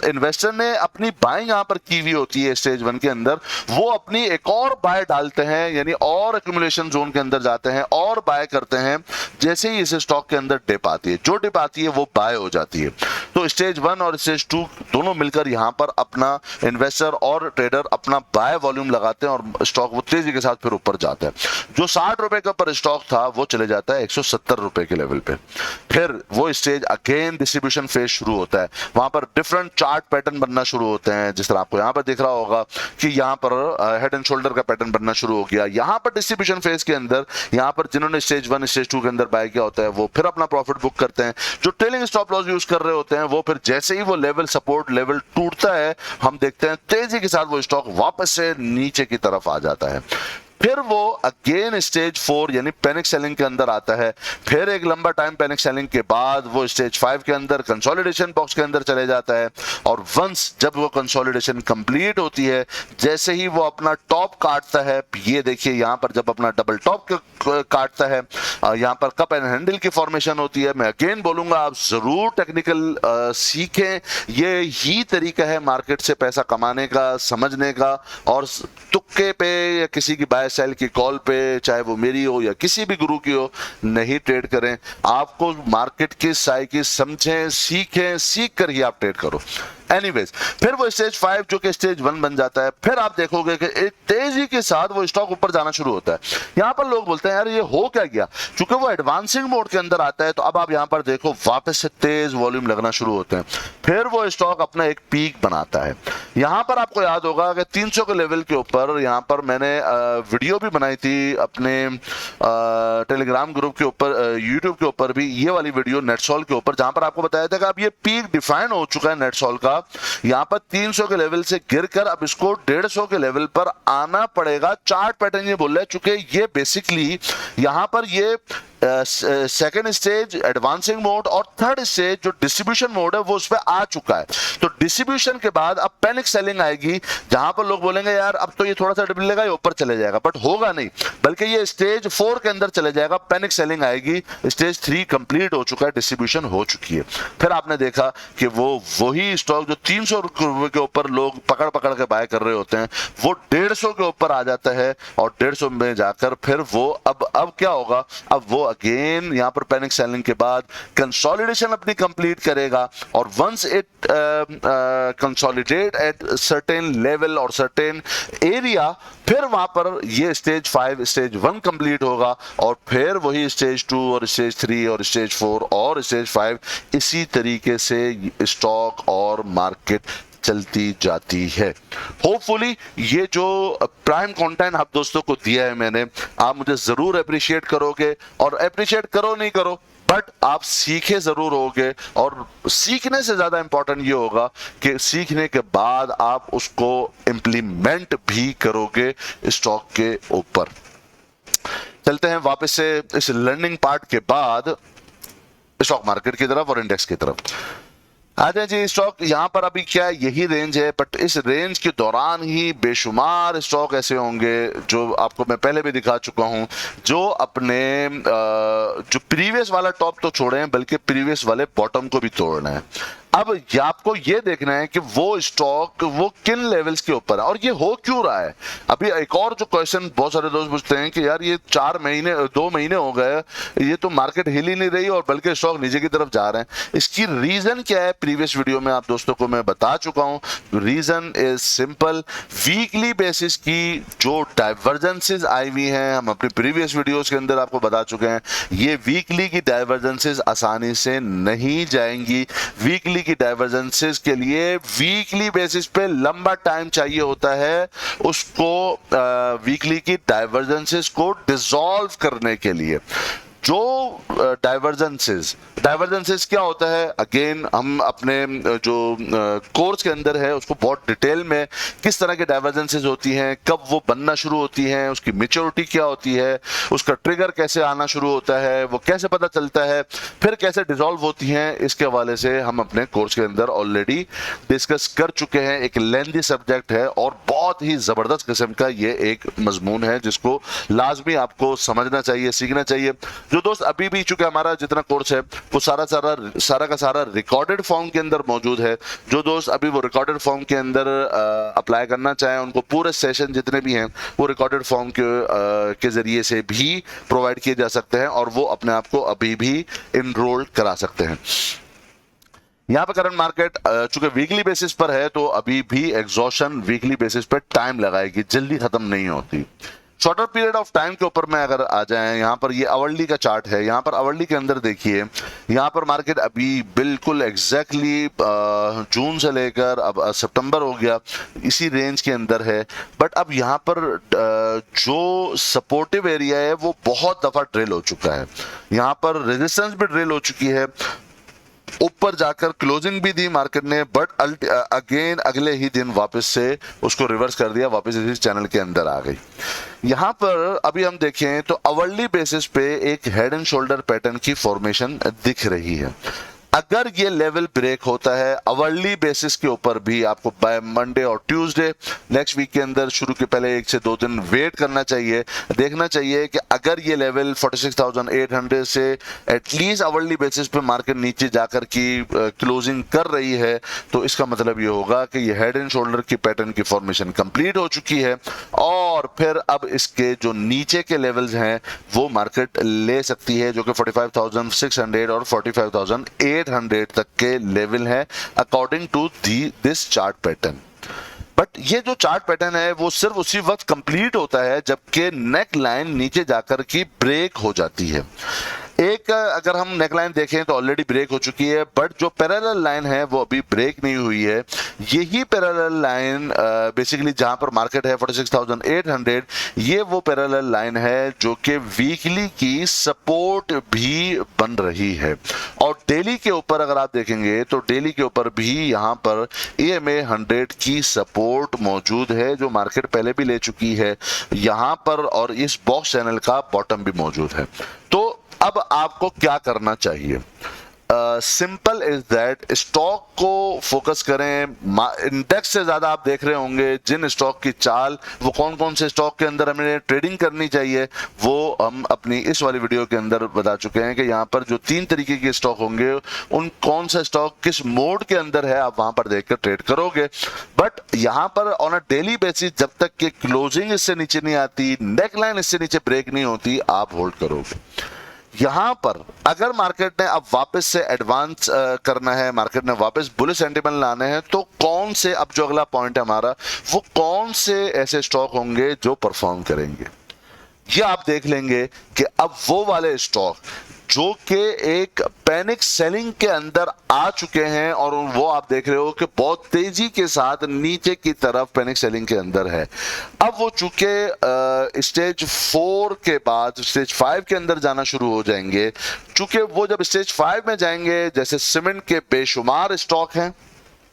इन्वेस्टर ने अपनी बाइंग यहां पर की हुई होती है स्टेज 1 के अंदर, वो अपनी एक और बाय डालते हैं, यानी और एक्यूमुलेशन जोन के अंदर जाते हैं और बाय करते हैं। जैसे ही इस स्टॉक के अंदर डिप आती है, जो डिप आती है वो बाय हो जाती है, तो स्टेज 1 और स्टेज 2 दोनों मिलकर यहां पर अपना इन्वेस्टर और ट्रेडर अपना बाय वॉल्यूम लगाते हैं, और स्टॉक वो तेजी के साथ फिर ऊपर जाता है। जो 60 रुपए का पर स्टॉक था वो चले जाता है 170 रुपए के लेवल पे। फिर वो स्टेज अगेन डिस्ट्रीब्यूशन फेज शुरू होता है, वहां पर डिफरेंट चार्ट पैटर्न बनना शुरू होते हैं, जिस तरह आपको यहां पर दिख रहा होगा कि यहां पर हेड एंड शोल्डर का पैटर्न बनना शुरू हो गया। यहां पर डिस्ट्रीब्यूशन फेज के अंदर यहां पर जिन्होंने स्टेज 1 स्टेज 2 के अंदर बाय किया होता है, वो फिर अपना प्रॉफिट बुक करते हैं। जो ट्रेलिंग स्टॉप लॉस यूज कर रहे होते हैं, वो फिर जैसे ही वो लेवल सपोर्ट लेवल टूटता है, हम देखते हैं तेजी के साथ वो स्टॉक वापस से नीचे की तरफ आ जाता है। फिर वो अगेन स्टेज 4 यानी पैनिक सेलिंग के अंदर आता है। फिर एक लंबा टाइम पैनिक सेलिंग के बाद वो स्टेज 5 के अंदर कंसोलिडेशन बॉक्स के अंदर चले जाता है, और वंस जब वो कंसोलिडेशन कंप्लीट होती है, जैसे ही वो अपना टॉप काटता है, ये देखिए यहां पर जब अपना डबल टॉप काटता है, यहां पर कप एंड हैंडल की फॉर्मेशन होती है। मैं अगेन बोलूंगा आप जरूर टेक्निकल सीखें, ये ही तरीका है मार्केट से पैसा कमाने का, समझने का, और तुक्के पे या किसी की बाय सेल की कॉल पे, चाहे वो मेरी हो या किसी भी गुरु की हो, नहीं ट्रेड करें। आपको मार्केट की साइकी समझें, सीखें, सीख कर ही आप ट्रेड करो। एनीवेज, फिर वो स्टेज 5 जो कि स्टेज 1 बन जाता है, फिर आप देखोगे कि एक तेजी के साथ वो स्टॉक ऊपर जाना शुरू होता है। यहां पर लोग बोलते हैं यार ये हो क्या गया, क्योंकि वो एडवांसिंग मोड के अंदर आता है। तो अब आप यहां पर देखो वापस से तेज वॉल्यूम लगना शुरू होते हैं, फिर वो स्टॉक अपना एक पीक बनाता है। यहां पर आपको याद होगा कि 300 के लेवल के ऊपर यहां पर मैंने वीडियो भी बनाई थी अपने टेलीग्राम ग्रुप के ऊपर, यूट्यूब के ऊपर भी ये वाली वीडियो नेटसॉल के ऊपर, जहां पर आपको बताया था कि अब ये पीक डिफाइन हो चुका है नेटसॉल का। यहां पर 300 के लेवल से गिरकर अब इसको 150 के लेवल पर आना पड़ेगा। चार्ट पैटर्न ये बोल रहा है, चूंकि ये बेसिकली यहां पर ये सेकेंड स्टेज एडवांसिंग मोड और थर्ड स्टेज जो डिस्ट्रीब्यूशन मोड है वो उस पर आ चुका है। तो डिस्ट्रीब्यूशन के बाद अब पैनिक सेलिंग आएगी, जहां पर लोग बोलेंगे यार अब तो ये थोड़ा सा डिप लेगा, ये ऊपर चले जाएगा, बट होगा नहीं, बल्कि ये स्टेज 4 के अंदर चले जाएगा, पैनिक सेलिंग आएगी। स्टेज 3 कंप्लीट हो चुका है, डिस्ट्रीब्यूशन हो चुकी है। फिर आपने देखा कि वो वही स्टॉक जो 300 रुपए के ऊपर लोग पकड़ पकड़ के बाय कर रहे होते हैं, वो 150 के ऊपर आ जाता है और 150 में जाकर फिर वो अब क्या होगा, अब वो अगेन यहां पर पैनिक सेलिंग के बाद कंसोलिडेशन अपनी कंप्लीट करेगा और once it consolidate at certain level और सर्टेन एरिया, फिर वहां पर ये स्टेज 5 स्टेज 1 कंप्लीट होगा और फिर वही स्टेज 2 और स्टेज 3 और स्टेज 4 और स्टेज 5 इसी तरीके से स्टॉक और मार्केट चलती जाती है। होपफुली ये जो प्राइम कंटेंट आप दोस्तों को दिया है मैंने, आप मुझे जरूर अप्रिशिएट करोगे, और अप्रिशिएट करो नहीं करो बट आप सीखे जरूर होगे। और सीखने से ज्यादा इंपॉर्टेंट ये होगा कि सीखने के बाद आप उसको इंप्लीमेंट भी करोगे स्टॉक के ऊपर। चलते हैं वापस से इस लर्निंग पार्ट के बाद स्टॉक मार्केट की तरफ और इंडेक्स की तरफ। आ जाए जी। स्टॉक यहाँ पर अभी क्या यही रेंज है, बट इस रेंज के दौरान ही बेशुमार स्टॉक ऐसे होंगे जो आपको मैं पहले भी दिखा चुका हूं, जो अपने जो प्रीवियस वाला टॉप तो छोड़े हैं बल्कि प्रीवियस वाले बॉटम को भी तोड़ना है। अब आपको ये देखना है कि वो स्टॉक वो किन लेवल्स के ऊपर है और ये हो क्यों रहा है। अभी एक और जो क्वेश्चन बहुत सारे दोस्त पूछते हैं कि यार ये 2 महीने हो गए, ये तो मार्केट हिल ही नहीं रही और बल्कि स्टॉक नीचे की तरफ जा रहे हैं। इसकी रीजन क्या है, प्रीवियस वीडियो में आप दोस्तों को मैं बता चुका हूं। Reason is simple, weekly basis की जो डाइवर्जेंसेस आई हुई हैं, हम अपने प्रीवियस वीडियोस के अंदर आपको बता चुके हैं, ये वीकली की डाइवर्जेंसेस आसानी से नहीं जाएंगी। वीकली की डाइवर्जेंसेस के लिए वीकली बेसिस पे लंबा टाइम चाहिए होता है उसको वीकली की डाइवर्जेंसेस को डिसॉल्व करने के लिए। जो डाइवर्जेंसेस क्या होता है, अगेन हम अपने जो कोर्स के अंदर है उसको बहुत डिटेल में किस तरह के डाइवर्जेंसेस होती हैं, कब वो बनना शुरू होती हैं, उसकी मैच्योरिटी क्या होती है, उसका ट्रिगर कैसे आना शुरू होता है, वो कैसे पता चलता है, फिर कैसे डिसॉल्व होती हैं, इसके हवाले से हम अपने कोर्स के अंदर ऑलरेडी डिस्कस कर चुके हैं। एक लेंथी सब्जेक्ट है और बहुत ही जबरदस्त किस्म का ये एक मजमून है जिसको लाजमी आपको समझना चाहिए, सीखना चाहिए। जो दोस्त अभी भी, चूंकि हमारा जितना कोर्स है वो सारा का सारा रिकॉर्डेड फॉर्म के अंदर मौजूद है, जो दोस्त अभी वो रिकॉर्डेड फॉर्म के अंदर अप्लाई करना चाहें उनको पूरे सेशन जितने भी हैं वो रिकॉर्डेड फॉर्म के जरिए से भी प्रोवाइड किए जा सकते हैं और वो अपने आप को अभी भी इनरोल करा सकते हैं। यहाँ पे करंट मार्केट चूंकि वीकली बेसिस पर है तो अभी भी एग्जॉशन वीकली बेसिस पर टाइम लगाएगी, जल्दी खत्म नहीं होती। शॉर्टर पीरियड ऑफ टाइम के ऊपर में अगर आ जाएं, यहाँ पर ये आवरली का चार्ट है, यहाँ पर आवरली के अंदर देखिए, यहाँ पर मार्केट अभी बिल्कुल एग्जैक्टली जून से लेकर अब सितंबर हो गया इसी रेंज के अंदर है। बट अब यहाँ पर जो सपोर्टिव एरिया है वो बहुत दफा ड्रिल हो चुका है, यहाँ पर रेजिस्टेंस भी ड्रिल हो चुकी है, ऊपर जाकर क्लोजिंग भी दी मार्केट ने, बट अगेन अगले ही दिन वापस से उसको रिवर्स कर दिया, वापस इस चैनल के अंदर आ गई। यहां पर अभी हम देखें तो अवर्ली बेसिस पे एक हेड एंड शोल्डर पैटर्न की फॉर्मेशन दिख रही है। अगर ये लेवल ब्रेक होता है अवर्ली बेसिस के ऊपर भी, आपको बाय मंडे और ट्यूसडे नेक्स्ट वीक के अंदर शुरू के पहले 1 से 2 दिन वेट करना चाहिए, देखना चाहिए कि अगर ये लेवल 46,800 से एटलीस्ट अवर्ली बेसिस पे मार्केट नीचे जाकर की क्लोजिंग कर रही है तो इसका मतलब ये होगा कि ये हेड एंड शोल्डर की पैटर्न की फॉर्मेशन कंप्लीट हो चुकी है और फिर अब इसके जो नीचे के लेवल्स हैं वो मार्केट ले सकती है, जो कि 45,600 और 45,800 800 तक के लेवल है according to this chart pattern. But ये जो चार्ट पैटर्न है वो सिर्फ उसी वक्त कंप्लीट होता है जबकि नेक लाइन नीचे जाकर की ब्रेक हो जाती है। एक अगर हम नेक लाइन देखें तो ऑलरेडी ब्रेक हो चुकी है, बट जो पैरेलल लाइन है वो अभी ब्रेक नहीं हुई है। यही पैरेलल लाइन बेसिकली जहां पर मार्केट है 46,800, ये वो पैरेलल लाइन है जो कि वीकली की सपोर्ट भी बन रही है। और डेली के ऊपर अगर आप देखेंगे तो डेली के ऊपर भी यहां पर EMA 100 की सपोर्ट मौजूद है जो मार्केट पहले भी ले चुकी है यहां पर, और इस बॉक्स चैनल का बॉटम भी मौजूद है। तो अब आपको क्या करना चाहिए? सिंपल इज दैट स्टॉक को फोकस करें। इंडेक्स से ज्यादा आप देख रहे होंगे जिन स्टॉक की चाल, वो कौन कौन से स्टॉक के अंदर हमें ट्रेडिंग करनी चाहिए वो हम अपनी इस वाली वीडियो के अंदर बता चुके हैं कि यहाँ पर जो 3 तरीके के स्टॉक होंगे उन कौन सा स्टॉक किस मोड के अंदर है आप वहां पर देखकर ट्रेड करोगे। बट यहाँ पर ऑन अ डेली बेसिस जब तक कि क्लोजिंग इससे नीचे नहीं आती, नेक लाइन इससे नीचे ब्रेक नहीं होती, आप होल्ड करोगे। यहां पर अगर मार्केट ने अब वापस से एडवांस करना है, मार्केट ने वापस बुलिश सेंटिमेंट लाने हैं, तो कौन से, अब जो अगला पॉइंट है हमारा, वो कौन से ऐसे स्टॉक होंगे जो परफॉर्म करेंगे। ये आप देख लेंगे कि अब वो वाले स्टॉक जो कि एक पैनिक सेलिंग के अंदर आ चुके हैं और वो आप देख रहे हो कि बहुत तेजी के साथ नीचे की तरफ पैनिक सेलिंग के अंदर है। अब वो चूंकि स्टेज 4 के बाद स्टेज 5 के अंदर जाना शुरू हो जाएंगे। चूंकि वो जब स्टेज 5 में जाएंगे, जैसे सीमेंट के बेशुमार स्टॉक हैं,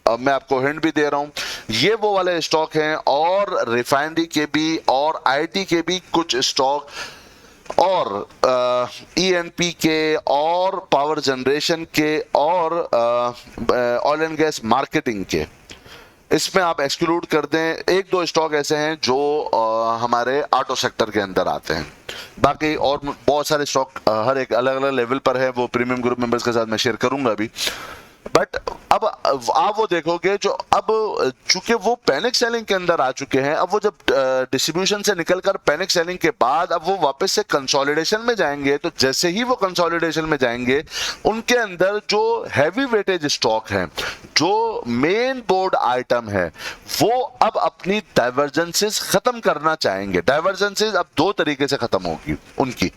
अब मैं आपको हिंट भी दे रहा हूं, ये वो वाले स्टॉक हैं, और रिफाइनरी के भी और IT के भी कुछ स्टॉक, और ENP के और पावर जनरेशन के और ऑयल एंड गैस मार्केटिंग के, इसमें आप एक्सक्लूड कर दें। 1-2 स्टॉक ऐसे हैं जो हमारे ऑटो सेक्टर के अंदर आते हैं। बाकी और बहुत सारे स्टॉक हर एक अलग अलग लेवल पर है, वो प्रीमियम ग्रुप मेंबर्स के साथ मैं शेयर करूंगा अभी। बट अब आप वो देखोगे जो अब चूंकि वो पैनिक सेलिंग के अंदर आ चुके हैं, अब वो जब डिस्ट्रीब्यूशन से निकलकर पैनिक सेलिंग के बाद अब वो वापस से कंसोलिडेशन में जाएंगे, तो जैसे ही वो कंसोलिडेशन में जाएंगे उनके अंदर जो हैवी वेटेज स्टॉक हैं, जो मेन बोर्ड आइटम है, वो अब अपनी डाइवर्जेंसेस खत्म करना चाहेंगे। डाइवर्जेंसेस अब 2 तरीके से खत्म होगी उनकी।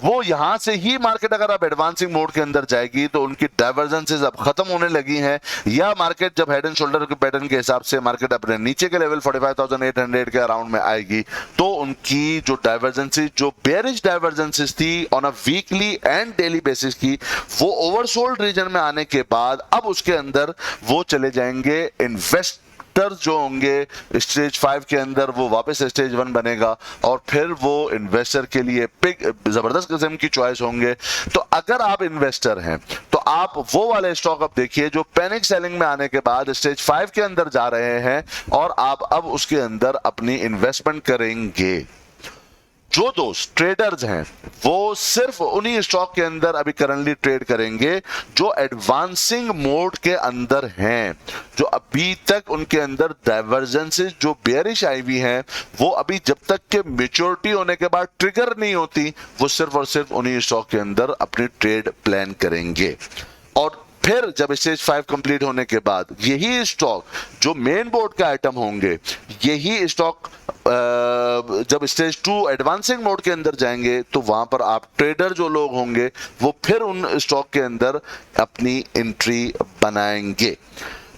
वो यहां से ही मार्केट अगर अब एडवांसिंग मोड के अंदर जाएगी तो उनकी डाइवर्जेंसेस अब खत्म होने लगी हैं, या मार्केट जब हेड एंड शोल्डर के पैटर्न के हिसाब से मार्केट अपने नीचे के लेवल 45,800 के अराउंड में आएगी, तो उनकी जो डाइवर्जेंसेस, जो बेयरिश डाइवर्जेंसेस थी on a weekly and daily basis की, वो ओवरसोल्ड रीजन में आने के बाद अब उसके अंदर वो चले जाएंगे। इन्वेस्टर्स जो होंगे स्टेज 5 के अंदर, वो वापस स्टेज 1 बनेगा और फिर वो इन्वेस्टर के लिए पिक जबरदस्त किस्म की चॉइस होंगे। तो अगर आप इन्वेस्टर हैं तो आप वो वाले स्टॉक अब देखिए जो पैनिक सेलिंग में आने के बाद स्टेज 5 के अंदर जा रहे हैं, और आप अब उसके अंदर अपनी इन्वेस्टमेंट करेंगे। जो दोस्त ट्रेडर्स हैं वो सिर्फ उन्हीं स्टॉक के अंदर अभी करंटली ट्रेड करेंगे जो एडवांसिंग मोड के अंदर हैं, जो अभी तक उनके अंदर डाइवर्जेंसेस जो बेयरिश आई हुई हैं, वो अभी जब तक के मैच्योरिटी होने के बाद ट्रिगर नहीं होती, वो सिर्फ और सिर्फ उन्हीं स्टॉक के अंदर अपनी ट्रेड प्लान करेंगे। और फिर जब स्टेज 5 कंप्लीट होने के बाद यही स्टॉक जो मेन बोर्ड के आइटम होंगे, यही स्टॉक जब स्टेज 2 एडवांसिंग मोड के अंदर जाएंगे, तो वहां पर आप ट्रेडर जो लोग होंगे वो फिर उन स्टॉक के अंदर अपनी एंट्री बनाएंगे।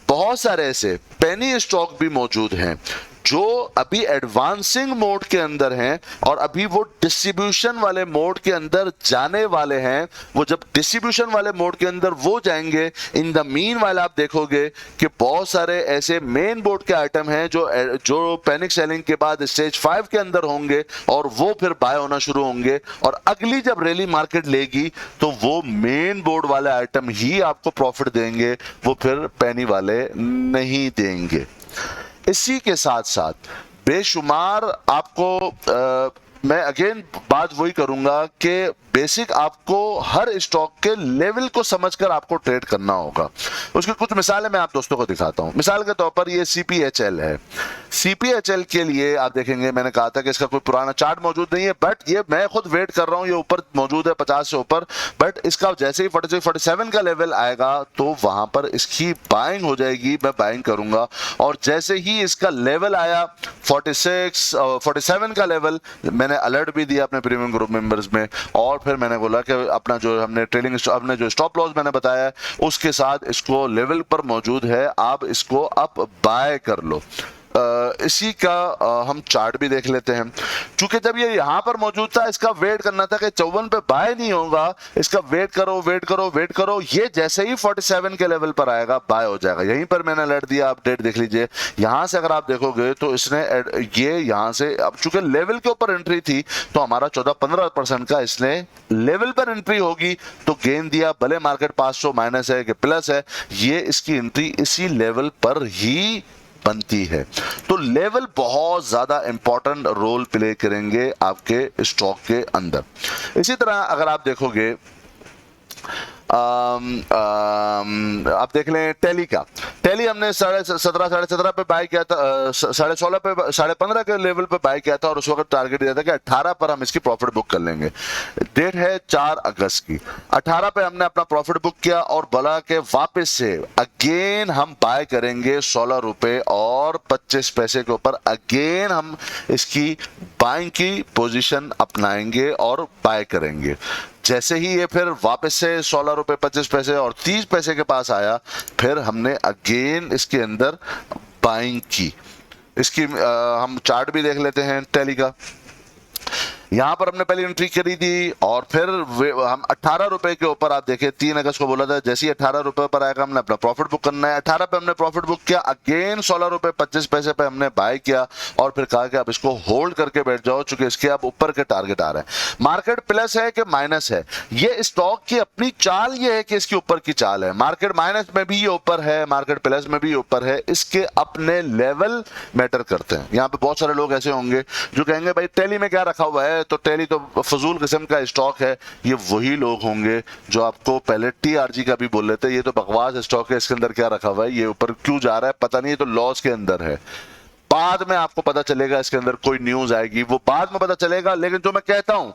बहुत सारे ऐसे पेनी स्टॉक भी मौजूद हैं जो अभी एडवांसिंग मोड के अंदर हैं और अभी वो डिस्ट्रीब्यूशन वाले मोड के अंदर जाने वाले हैं। वो जब डिस्ट्रीब्यूशन वाले मोड के अंदर वो जाएंगे, इन द मीन वाले आप देखोगे कि बहुत सारे ऐसे मेन बोर्ड के आइटम हैं जो पैनिक सेलिंग के बाद स्टेज 5 के अंदर होंगे और वो फिर बाय होना शुरू होंगे, और अगली जब रैली मार्केट लेगी तो वो मेन बोर्ड वाले आइटम ही आपको प्रॉफिट देंगे, वो फिर पैनी वाले नहीं देंगे। इसी के साथ साथ बेशुमार आपको मैं अगेन बात वही करूंगा कि बेसिक आपको हर स्टॉक के लेवल को समझकर आपको ट्रेड करना होगा। उसकी कुछ मिसालें मैं आप दोस्तों को दिखाता हूं। मिसाल के तौर पर ये CPHL है। CPHL के लिए आप देखेंगे, मैंने कहा था कि इसका कोई पुराना चार्ट मौजूद नहीं है, बट ये मैं खुद वेट कर रहा हूं, ये ऊपर मौजूद है 50 से ऊपर, बट इसका जैसे ही 46 47 का लेवल आएगा तो वहां पर इसकी बाइंग हो जाएगी, मैं बाइंग करूंगा। और जैसे ही इसका लेवल आया 46 47 का लेवल, मैंने अलर्ट भी दिया अपने प्रीमियम ग्रुप मेंबर्स में, और फिर मैंने बोला कि अपना जो हमने ट्रेलिंग अपने जो स्टॉप लॉस मैंने बताया है उसके साथ इसको लेवल पर मौजूद है, आप इसको अप बाय कर लो। इसी का हम चार्ट भी देख लेते हैं। क्योंकि जब ये यहां पर मौजूद था, इसका वेट करना था कि 54 पे बाय नहीं होगा, इसका वेट करो वेट करो वेट करो, ये जैसे ही 47 के लेवल पर आएगा बाय हो जाएगा। यहीं पर मैंने अलर्ट दिया, आप डेट देख लीजिए। यहां से अगर आप देखोगे तो इसने ये यहां से, अब चूंकि लेवल के ऊपर एंट्री थी तो हमारा 14-15% का इसने लेवल पर एंट्री होगी तो गेन दिया, भले मार्केट 500 माइनस है कि प्लस है, ये इसकी एंट्री इसी लेवल पर ही बनती है। तो लेवल बहुत ज्यादा इंपॉर्टेंट रोल प्ले करेंगे आपके स्टॉक के अंदर। इसी तरह अगर आप देखोगे आप देख लें टेली का। टेली हमने 17.5 पे बाय किया था, 16.5 पे 15.5 के लेवल पे बाय किया था और उस वक्त टारगेट दिया था कि 18 पर हम इसकी प्रॉफिट बुक कर लेंगे। डेट है 4 अगस्त की। 18 पे हमने अपना प्रॉफिट बुक किया और बोला कि वापस से अगेन हम बाय करेंगे 16 रुपए और 25 पैसे के ऊपर, अगेन हम इसकी बाइंग की पोजीशन अपनाएंगे और बाय करेंगे। जैसे ही ये फिर वापस से 16 रुपए 25 पैसे और 30 पैसे के पास आया, फिर हमने अगेन इसके अंदर बाइंग की। इसकी हम चार्ट भी देख लेते हैं टेली का। यहां पर हमने पहली एंट्री करी थी और फिर हम 18 रुपए के ऊपर, आप देखें 3 अगस्त को बोला था जैसे ही 18 रुपए पर आएगा हमने अपना प्रॉफिट बुक करना है। 18 पे हमने प्रॉफिट बुक किया, अगेन 16 रुपए 25 पैसे पे हमने बाय किया और फिर कहा कि आप इसको होल्ड करके बैठ जाओ, चूंकि इसके अब ऊपर के टारगेट आ रहे हैं। मार्केट प्लस है कि माइनस है, ये स्टॉक की अपनी चाल ये है कि इसकी ऊपर की चाल है। मार्केट माइनस में भी ये ऊपर है, मार्केट प्लस में भी ऊपर है, इसके अपने लेवल मैटर करते हैं। यहाँ पे बहुत सारे लोग ऐसे होंगे जो कहेंगे भाई टेली में क्या रखा हुआ है, तो टेली तो फजूल किस्म का स्टॉक है। ये वही लोग होंगे जो आपको पहले TRG का भी बोल लेते हैं ये तो बकवास स्टॉक है, इसके अंदर क्या रखा हुआ है, ये ऊपर क्यों जा रहा है पता नहीं, ये तो लॉस के अंदर है। बाद में आपको पता चलेगा, इसके अंदर कोई न्यूज आएगी वो बाद में पता चलेगा। लेकिन जो मैं कहता हूं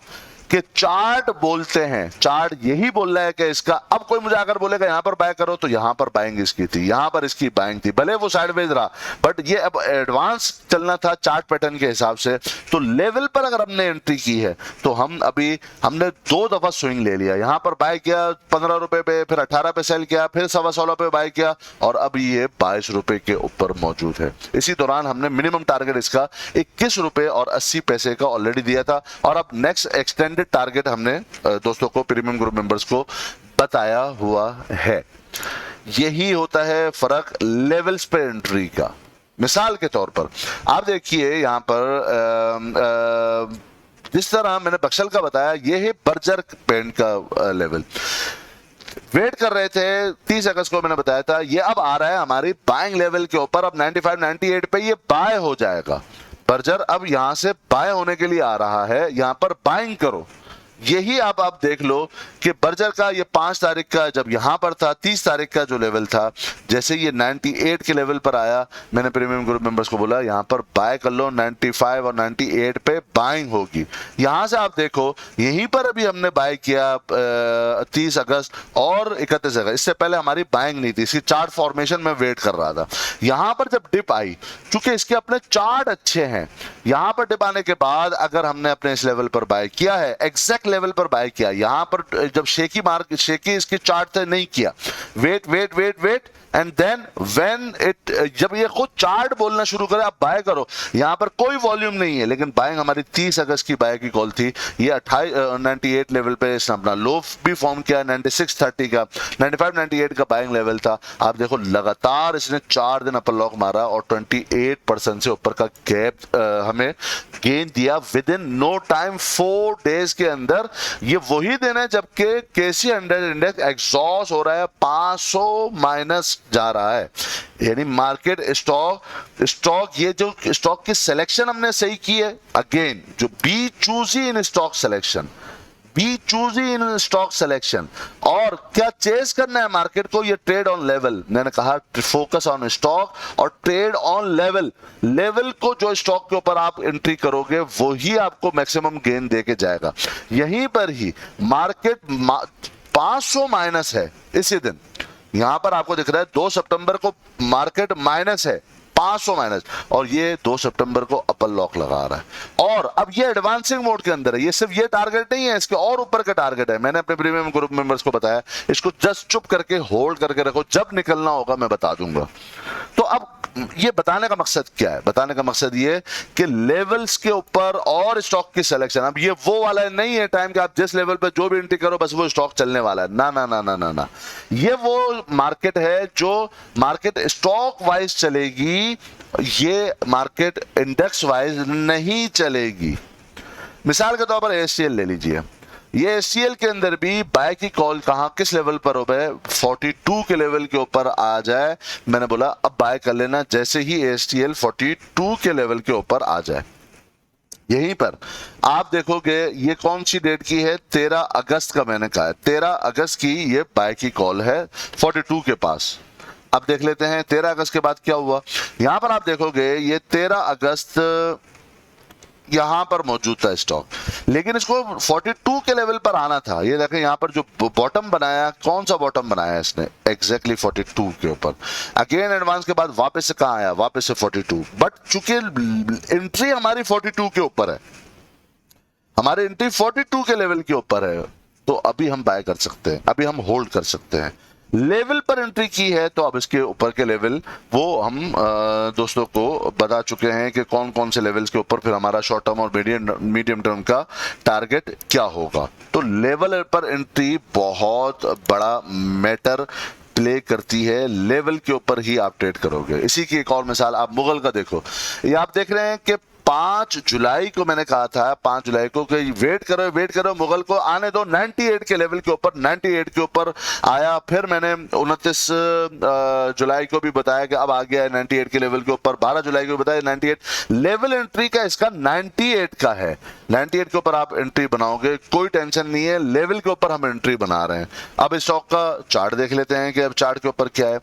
कि चार्ट बोलते हैं, चार्ट यही बोल रहा है कि इसका, अब कोई मुझे अगर बोलेगा यहां पर बाय करो तो यहां पर बाइंग इसकी थी, यहां पर इसकी बाइंग थी, भले वो साइडवेज रहा, बट ये अब एडवांस चलना था चार्ट पैटर्न के हिसाब से। तो लेवल पर अगर हमने एंट्री की है तो हमने 2 दफा स्विंग ले लिया। यहां पर बाय किया 15 रुपए पे, फिर 18 पे सेल किया, फिर 16.25 पे बाय किया और अब ये 22 रुपए के ऊपर मौजूद है। इसी दौरान हमने मिनिमम टारगेट इसका 21 रुपए और 80 पैसे का ऑलरेडी दिया था और अब नेक्स्ट एक्सटेंडेड टारगेट हमने दोस्तों को, प्रीमियम ग्रुप मेंबर्स को बताया हुआ है। यही होता है फर्क लेवल्स पे एंट्री का। मिसाल के तौर पर आप देखिए यहां पर जिस तरह मैंने बक्शल का बताया, यह है बर्जर पेंट का लेवल। वेट कर रहे थे 30 अगस्त को मैंने बताया था, ये अब आ रहा है हमारी बाइंग लेवल के ऊपर। अब 95-98 पे ये बाय हो जाएगा। बर्जर अब यहां से बाय होने के लिए आ रहा है, यहां पर बाइंग करो। यही आप देख लो कि बर्जर का ये 5 तारीख का जब यहां पर था, 30 तारीख का जो लेवल था, जैसे ये 98 के लेवल पर आया, मैंने प्रीमियम ग्रुप मेंबर्स को बोला यहां पर बाय कर लो, 95 और 98 पे बाइंग होगी। यहां से आप देखो यहीं पर अभी हमने बाय किया 30 अगस्त और 31 अगस्त, इससे पहले हमारी बाइंग नहीं थी, इसकी चार्ट फॉर्मेशन में वेट कर रहा था। यहां पर जब डिप आई, चूंकि इसके अपने चार्ट अच्छे हैं, यहां पर डिप आने के बाद अगर हमने अपने इस लेवल पर बाय किया है, एग्जैक्ट लेवल पर बाय किया, यहां पर जब शेकी इसकी चार्ट से नहीं किया, wait wait wait wait and then when it, जब ये खुद चार्ट बोलना शुरू करे आप बाय करो। यहां पर कोई वॉल्यूम नहीं है, लेकिन बाइंग हमारी 30 अगस्त की बाय की कॉल थी। ये 98 लेवल पे इसने अपना लो भी फॉर्म किया, 96.30 का, 95-98 का बाइंग लेवल था। आप देखो लगातार इसने 4 दिन अपर लॉक मारा और 28% से ऊपर का गैप हमें गेन दिया within no time, 4 days के अंदर। ये वही दिन है जबकि KC 100 इंडेक्स एग्जॉस्ट हो रहा है 500 माइनस जा रहा है, यानी मार्केट स्टॉक ये जो स्टॉक की सिलेक्शन हमने सही की है, अगेन जो be choosy in stock selection, be choosy in stock selection, और क्या चेस करना है मार्केट को, ये ट्रेड ऑन लेवल, मैंने कहा फोकस ऑन स्टॉक और ट्रेड ऑन लेवल, लेवल को जो स्टॉक के ऊपर आप एंट्री करोगे वो ही आपको मैक्सिमम गेन देके जाएगा। यहीं पर ही मार्केट 500 माइनस है इसी दिन, यहां पर आपको दिख रहा है 2 सितंबर को मार्केट माइनस है 500 माइनस, और ये 2 सितंबर को अपर लॉक लगा रहा है, और अब ये एडवांसिंग मोड के अंदर है, ये सिर्फ ये टारगेट नहीं है, इसके और ऊपर का टारगेट है। मैंने अपने प्रीमियम ग्रुप मेंबर्स को बताया इसको जस्ट चुप करके होल्ड करके रखो, जब निकलना होगा मैं बता दूंगा। तो अब ये बताने का मकसद क्या है, बताने का मकसद ये कि लेवल्स के ऊपर और स्टॉक की सिलेक्शन, अब ये वो वाला नहीं है टाइम कि आप जिस लेवल पे जो भी एंट्री करो बस वो स्टॉक चलने वाला है, ना ना ना ना ना ना, ये वो मार्केट है जो मार्केट स्टॉक वाइज चलेगी, ये मार्केट इंडेक्स वाइज नहीं चलेगी। मिसाल के तौर पर एचसीएल ले लीजिए, ये एचसीएल के अंदर भी बाय की कॉल कहां किस लेवल पर हो गए, 42 के लेवल के ऊपर आ जाए, मैंने बोला अब बाय कर लेना जैसे ही एचसीएल 42 के लेवल के ऊपर आ जाए। यहीं पर आप देखोगे ये कौन सी डेट की है, 13 अगस्त का मैंने कहा है, 13 अगस्त की ये बाय की कॉल है 42 के पास। अब देख लेते हैं 13 अगस्त के बाद क्या हुआ। यहां पर आप देखोगे ये 13 अगस्त यहां पर मौजूद था स्टॉक, लेकिन इसको 42 के लेवल पर आना था। ये देखें यहां पर जो बॉटम बनाया, कौन सा बॉटम बनाया इसने, एग्जैक्टली 42 के ऊपर। अगेन एडवांस के बाद वापस से कहां आया, वापस से 42, बट चूंकि एंट्री हमारी 42 के ऊपर है, हमारी एंट्री 42 के लेवल के ऊपर है, तो अभी हम बाय कर सकते हैं, अभी हम होल्ड कर सकते हैं। लेवल पर एंट्री की है तो अब इसके ऊपर के लेवल वो हम दोस्तों को बता चुके हैं कि कौन कौन से लेवल्स के ऊपर फिर हमारा शॉर्ट टर्म और मीडियम टर्म का टारगेट क्या होगा। तो लेवल पर एंट्री बहुत बड़ा मैटर प्ले करती है, लेवल के ऊपर ही आप ट्रेड करोगे। इसी की एक और मिसाल आप मुगल का देखो, ये आप देख रहे हैं कि 5 जुलाई को मैंने कहा था 5 जुलाई को कि वेट करो मुगल को आने दो 98 के लेवल के ऊपर, 98 के ऊपर आया। फिर मैंने 29 जुलाई को भी बताया कि अब आ गया है 98 के लेवल के ऊपर, 12 जुलाई को बताया 98 लेवल एंट्री का इसका 98 का है, 98 के ऊपर आप एंट्री बनाओगे, कोई टेंशन नहीं है, लेवल के ऊपर हम एंट्री बना रहे हैं। अब स्टॉक का चार्ट देख लेते हैं कि अब चार्ट के ऊपर क्या है।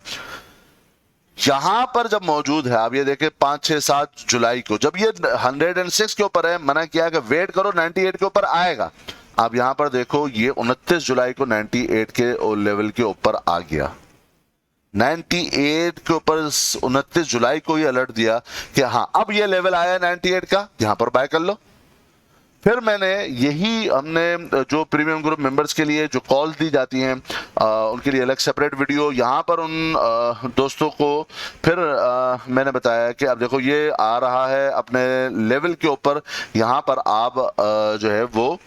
यहां पर जब मौजूद है, आप ये देखें 5, 6, 7 जुलाई को जब ये 106 के ऊपर है, मना किया कि वेट करो 98 के ऊपर आएगा। आप यहां पर देखो ये 29 जुलाई को 98 के लेवल के ऊपर आ गया, 98 के ऊपर 29 जुलाई को ही अलर्ट दिया कि हाँ अब ये लेवल आया 98 का, यहां पर बाय कर लो। फिर मैंने हमने जो प्रीमियम ग्रुप मेंबर्स के लिए जो कॉल दी जाती हैं उनके लिए अलग सेपरेट वीडियो, यहाँ पर उन दोस्तों को फिर मैंने बताया कि अब देखो ये आ रहा है अपने लेवल के ऊपर, यहाँ पर आप जो है वो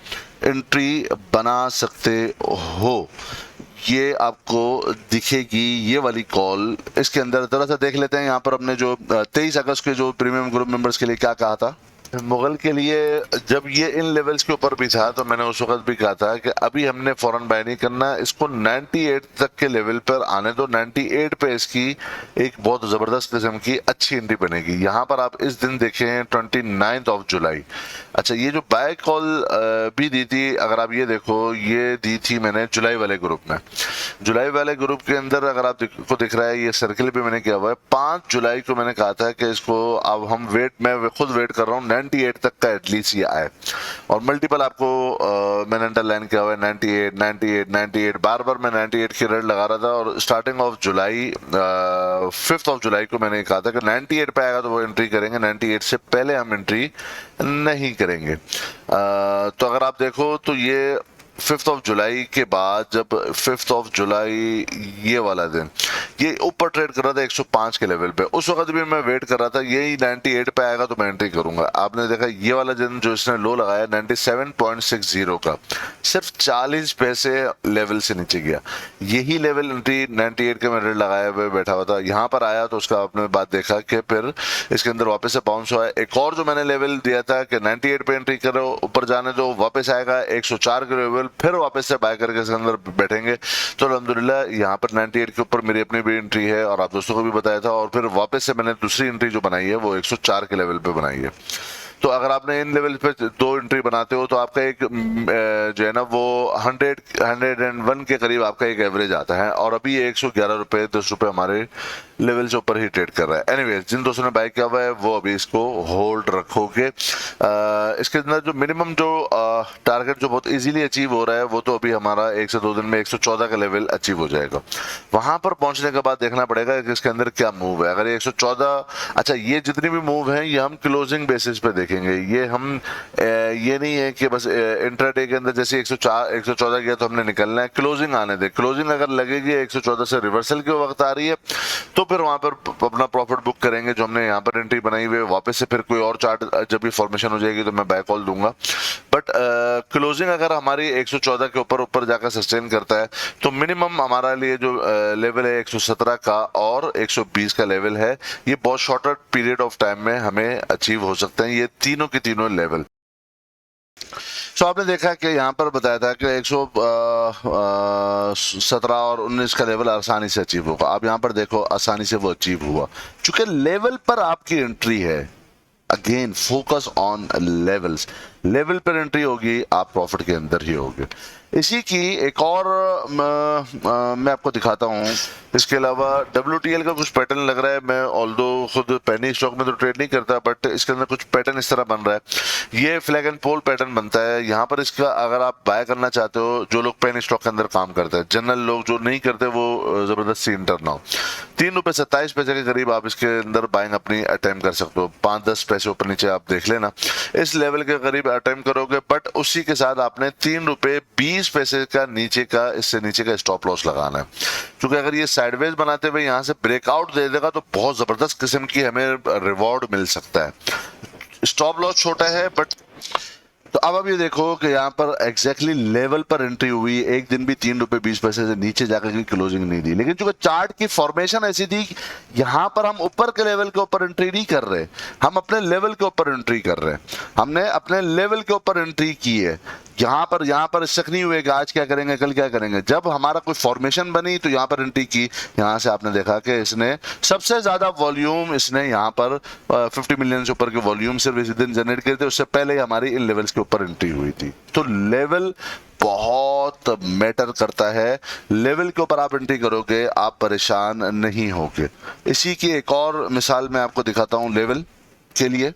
एंट्री बना सकते हो, ये आपको दिखेगी ये वाली कॉल। इसके अंदर थोड़ा सा देख लेते हैं, यहाँ पर हमने जो 23 अगस्त के जो प्रीमियम ग्रुप मेंबर्स के लिए क्या कहा था। मुगल के लिए जब ये इन लेवल्स के ऊपर भी था तो मैंने उस वक्त भी कहा था कि अभी हमने फौरन बाय नहीं करना, इसको 98 तक के लेवल पर आने दो, 98 पे इसकी एक बहुत ज़बरदस्त किस्म की अच्छी एंट्री बनेगी। यहाँ पर आप इस दिन देखें 29 जुलाई। अच्छा, ये जो बाय कॉल भी दी थी, अगर आप ये देखो, ये दी थी मैंने जुलाई वाले ग्रुप में, जुलाई वाले ग्रुप के अंदर अगर आप को दिख रहा है ये सर्किल भी मैंने किया हुआ है। 5 जुलाई को मैंने कहा था कि इसको अब हम मैं खुद वेट कर रहा हूँ 98 तक का एटलीस्ट ये आए, और मल्टीपल आपको मैंने अंडरलाइन किया हुआ है 98, 98, 98, बार बार मैं 98 की रेड लगा रहा था। और starting of July 5th of July को मैंने कहा था कि 98 पे आएगा तो वो एंट्री करेंगे, 98 से पहले हम एंट्री नहीं करेंगे। तो अगर आप देखो तो ये 5th ऑफ जुलाई के बाद, जब 5th ऑफ जुलाई ये वाला दिन ये ऊपर ट्रेड कर रहा था 105 के लेवल पे, उस वक्त भी मैं वेट कर रहा था यही 98 पे आएगा तो मैं एंट्री करूंगा। आपने देखा ये वाला दिन जो इसने लो लगाया 97.60 का, सिर्फ 40 पैसे लेवल से नीचे गया, यही लेवल एंट्री 98 के मैं रेट लगाया हुए बैठा हुआ था। यहाँ पर आया तो उसका आपने बात देखा कि फिर इसके अंदर वापस से बाउंस हुआ है। एक और जो मैंने लेवल दिया था कि 98 पे एंट्री करो, ऊपर जाने दो, वापस आएगा 104 के लेवल फिर वापस से बाय करके इसके अंदर बैठेंगे। तो अल्हम्दुलिल्लाह यहाँ पर 98 के ऊपर मेरी अपनी भी एंट्री है और आप दोस्तों को भी बताया था, और फिर वापस से मैंने दूसरी एंट्री जो बनाई है वो 104 के लेवल पे बनाई है। तो अगर आपने इन लेवल पे 2 एंट्री बनाते हो तो आपका एक जो है ना वो 101 के करीब आपका एक एवरेज आता है, और अभी ये 111 रुपए 10 रुपए हमारे लेवल से ऊपर ही ट्रेड कर रहा है। एनीवेज, जिन दोस्तों ने बाय किया हुआ है वो अभी इसको होल्ड रखोगे। इसके अंदर जो मिनिमम जो टारगेट जो बहुत इजीली अचीव हो रहा है वो तो अभी हमारा 1 से 2 दिन में 114 का लेवल अचीव हो जाएगा। वहां पर पहुंचने के बाद देखना पड़ेगा कि इसके अंदर क्या मूव है। अगर ये 114, अच्छा ये जितनी भी मूव है ये हम क्लोजिंग बेसिस पे देखेंगे, ये हम ये नहीं है कि बस इंट्राडे के अंदर जैसे 114 गया तो हमने निकलना है, क्लोजिंग आने दे। क्लोजिंग अगर लगेगी 114 से रिवर्सल के वक्त आ रही है तो फिर वहां पर अपना प्रॉफिट बुक करेंगे जो हमने यहाँ पर एंट्री बनाई हुई है। वापस से फिर कोई और चार्ट जब भी फॉर्मेशन हो जाएगी तो मैं बाय कॉल दूंगा। बट क्लोजिंग अगर हमारी 114 के ऊपर जाकर सस्टेन करता है तो मिनिमम हमारा लिए जो लेवल है 117 का और 120 का लेवल है, ये बहुत शॉर्टर पीरियड ऑफ टाइम में हमें अचीव हो सकते हैं ये तीनों के तीनों लेवल। सो आपने देखा कि यहाँ पर बताया था कि 117 और 19 का लेवल आसानी से अचीव होगा। आप यहाँ पर देखो आसानी से वो अचीव हुआ, चूंकि लेवल पर आपकी एंट्री है। Again focus on levels, level पर एंट्री होगी आप प्रॉफिट के अंदर ही होगे। इसी की एक और मैं आपको दिखाता हूँ। इसके अलावा WTL का कुछ पैटर्न लग रहा है, मैं ऑल्दो खुद पेनी स्टॉक में तो ट्रेड नहीं करता, बट इसके अंदर कुछ पैटर्न इस तरह बन रहा है। ये फ्लैग एंड पोल पैटर्न बनता है। यहाँ पर इसका अगर आप बाय करना चाहते हो, जो लोग पेनी स्टॉक के अंदर काम करते हैं, जनरल लोग जो नहीं करते वो जबरदस्ती इंटर ना हो, 3 रुपए 27 पैसे के करीब आप इसके अंदर बाइंग अपनी अटेम्प्ट कर सकते हो। 5-10 पैसे ऊपर नीचे आप देख लेना, इस लेवल के करीब अटेम्प्ट करोगे। बट उसी के साथ आपने 3 रुपए 20 पैसे का नीचे का, इससे नीचे का स्टॉप लॉस लगाना है, क्योंकि अगर ये साइडवेज बनाते हुए यहाँ से ब्रेकआउट दे देगा तो बहुत जबरदस्त किस्म की हमें रिवॉर्ड मिल सकता है। स्टॉप लॉस छोटा है बट तो अब ये देखो कि यहाँ पर एग्जैक्टली लेवल पर एंट्री हुई, एक दिन भी 3 रुपए 20 पैसे से नीचे जाकर की क्लोजिंग नहीं दी। लेकिन चूंकि चार्ट की फॉर्मेशन ऐसी थी, यहाँ पर हम ऊपर के लेवल के ऊपर एंट्री नहीं कर रहे, हम अपने लेवल के ऊपर एंट्री कर रहे हैं। हमने अपने लेवल के ऊपर एंट्री की है। यहाँ पर शक नहीं हुए कि आज क्या करेंगे कल क्या करेंगे। जब हमारा कोई फॉर्मेशन बनी तो यहाँ पर एंट्री की। यहाँ से आपने देखा कि इसने सबसे ज्यादा वॉल्यूम इसने यहाँ पर 50 मिलियन से ऊपर के वॉल्यूम सिर्फ इसी दिन जनरेट किए थे। उससे पहले हमारी इन लेवल्स के ऊपर एंट्री हुई थी। तो लेवल बहुत मैटर करता है, लेवल के ऊपर आप एंट्री करोगे आप परेशान नहीं होगे। इसी की एक और मिसाल मैं आपको दिखाता हूँ। लेवल के लिए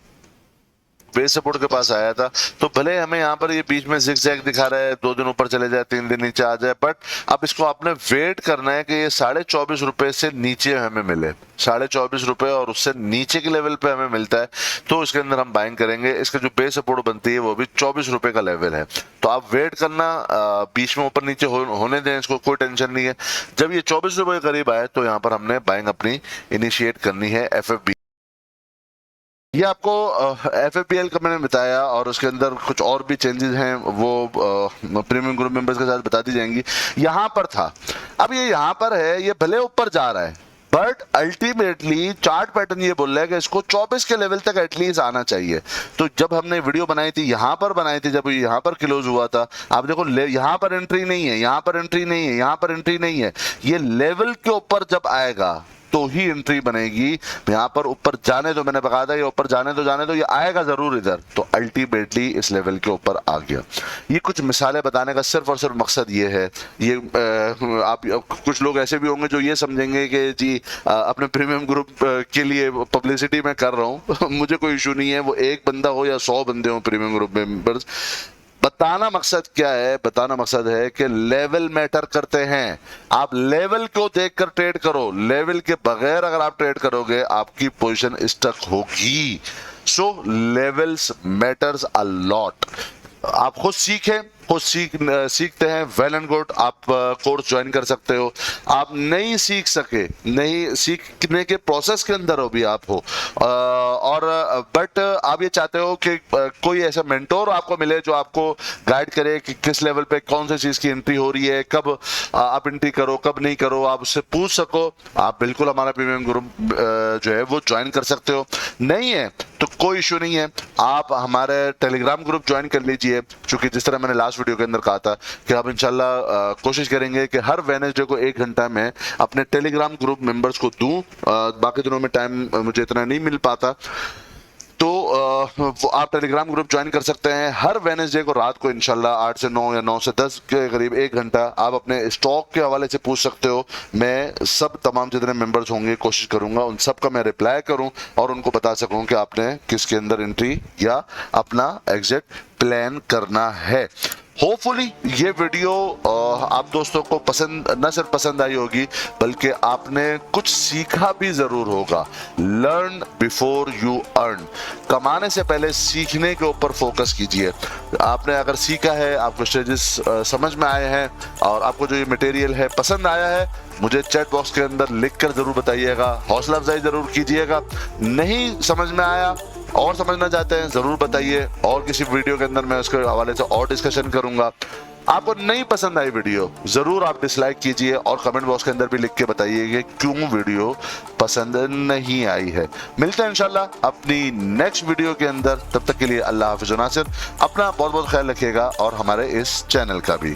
बेस सपोर्ट के पास आया था, तो भले हमें यहाँ पर ये बीच में जिगजैग दिखा रहा है, 2 दिन ऊपर चले जाए 3 दिन नीचे आ जाए, बट अब इसको आपने वेट करना है कि ये 24.5 रुपए से नीचे हमें मिले। 24.5 रुपए और उससे नीचे के लेवल पे हमें मिलता है तो इसके अंदर हम बाइंग करेंगे। इसका जो बेस सपोर्ट बनती है वो भी 24 रुपए का लेवल है, तो आप वेट करना, बीच में ऊपर नीचे होने दें, इसको कोई टेंशन नहीं है। जब ये 24 रुपए के करीब आए तो यहाँ पर हमने बाइंग अपनी इनिशिएट करनी है। FFB ये आपको FFBL का मैंने बताया, और उसके अंदर कुछ और भी चेंजेस हैं वो प्रीमियम ग्रुप मेंबर्स के साथ बता दी जाएंगी। यहाँ पर था, अब ये यहाँ पर है, ये भले ऊपर जा रहा है बट अल्टीमेटली चार्ट पैटर्न ये बोल रहा है कि इसको 24 के लेवल तक एटलीस्ट आना चाहिए। तो जब हमने वीडियो बनाई थी, यहाँ पर बनाई थी, जब यहाँ पर क्लोज हुआ था, आप देखो यहाँ पर एंट्री नहीं है, यहाँ पर एंट्री नहीं है, यहाँ पर एंट्री नहीं है। ये लेवल के ऊपर जब आएगा तो ही एंट्री बनेगी। यहाँ पर ऊपर जाने दो, मैंने बता दिया, ये ऊपर जाने दो, ये आएगा जरूर इधर। तो अल्टीमेटली इस लेवल के ऊपर आ गया। ये कुछ मिसालें बताने का सिर्फ और सिर्फ मकसद ये है। ये आप कुछ लोग ऐसे भी होंगे जो ये समझेंगे कि जी अपने प्रीमियम ग्रुप के लिए पब्लिसिटी मैं कर रहा हूँ मुझे कोई इशू नहीं है, वो एक बंदा हो या 100 बंदे हो प्रीमियम ग्रुप मेंबर्स। बताना मकसद क्या है? बताना मकसद है कि लेवल मैटर करते हैं। आप लेवल को देखकर ट्रेड करो, लेवल के बगैर अगर आप ट्रेड करोगे आपकी पोजीशन स्टक होगी। So levels matters a lot. आप खुद सीखें, खुद सीखते हैं, वेल एंड गुड, आप कोर्स ज्वाइन कर सकते हो। आप नहीं सीख सके, नहीं सीखने के प्रोसेस के अंदर हो भी आप हो, और बट आप ये चाहते हो कि कोई ऐसा मेंटोर आपको मिले जो आपको गाइड करे कि किस लेवल पे कौन सी चीज की एंट्री हो रही है, कब आप एंट्री करो कब नहीं करो, आप उससे पूछ सको। आप बिल्कुल हमारा प्रीमियम ग्रुप जो है वो ज्वाइन कर सकते हो। नहीं है तो कोई इशू नहीं है, आप हमारे टेलीग्राम ग्रुप ज्वाइन कर लीजिए, क्योंकि जिस तरह मैंने लास्ट लास्ट वीडियो के अंदर कहा था कि हम इंशाल्लाह कोशिश करेंगे कि हर वेडनेसडे को 1 घंटा मैं अपने टेलीग्राम ग्रुप मेंबर्स को दूं। बाकी दिनों में टाइम मुझे इतना नहीं मिल पाता, तो वो आप टेलीग्राम ग्रुप ज्वाइन कर सकते हैं। हर वेडनेसडे को रात को इंशाल्लाह 8 से 9 या 9 से 10 के करीब 1 घंटा आप अपने स्टॉक के हवाले से पूछ सकते हो। मैं सब तमाम जितने मेंबर्स होंगे कोशिश करूंगा उन सब का मैं रिप्लाई करूं और उनको बता सकूं कि आपने किसके अंदर एंट्री या अपना एग्जिट प्लान करना है। होपफुली ये वीडियो आप दोस्तों को पसंद, न सिर्फ पसंद आई होगी बल्कि आपने कुछ सीखा भी जरूर होगा। लर्न बिफोर यू अर्न, कमाने से पहले सीखने के ऊपर फोकस कीजिए। आपने अगर सीखा है, आपको स्टेजेस समझ में आए हैं और आपको जो ये मटेरियल है पसंद आया है, मुझे चैट बॉक्स के अंदर लिखकर जरूर बताइएगा, हौसला अफजाई जरूर कीजिएगा। नहीं समझ में आया और समझना चाहते हैं जरूर बताइए, और किसी वीडियो के अंदर मैं उसके हवाले से और डिस्कशन करूंगा। आपको नहीं पसंद आई वीडियो जरूर आप डिसलाइक कीजिए और कमेंट बॉक्स के अंदर भी लिख के बताइए कि क्यों वीडियो पसंद नहीं आई है। मिलते हैं इंशाल्लाह अपनी नेक्स्ट वीडियो के अंदर, तब तक के लिए अल्लाह हाफिज़। नासिर अपना बहुत बहुत ख्याल रखिएगा और हमारे इस चैनल का भी।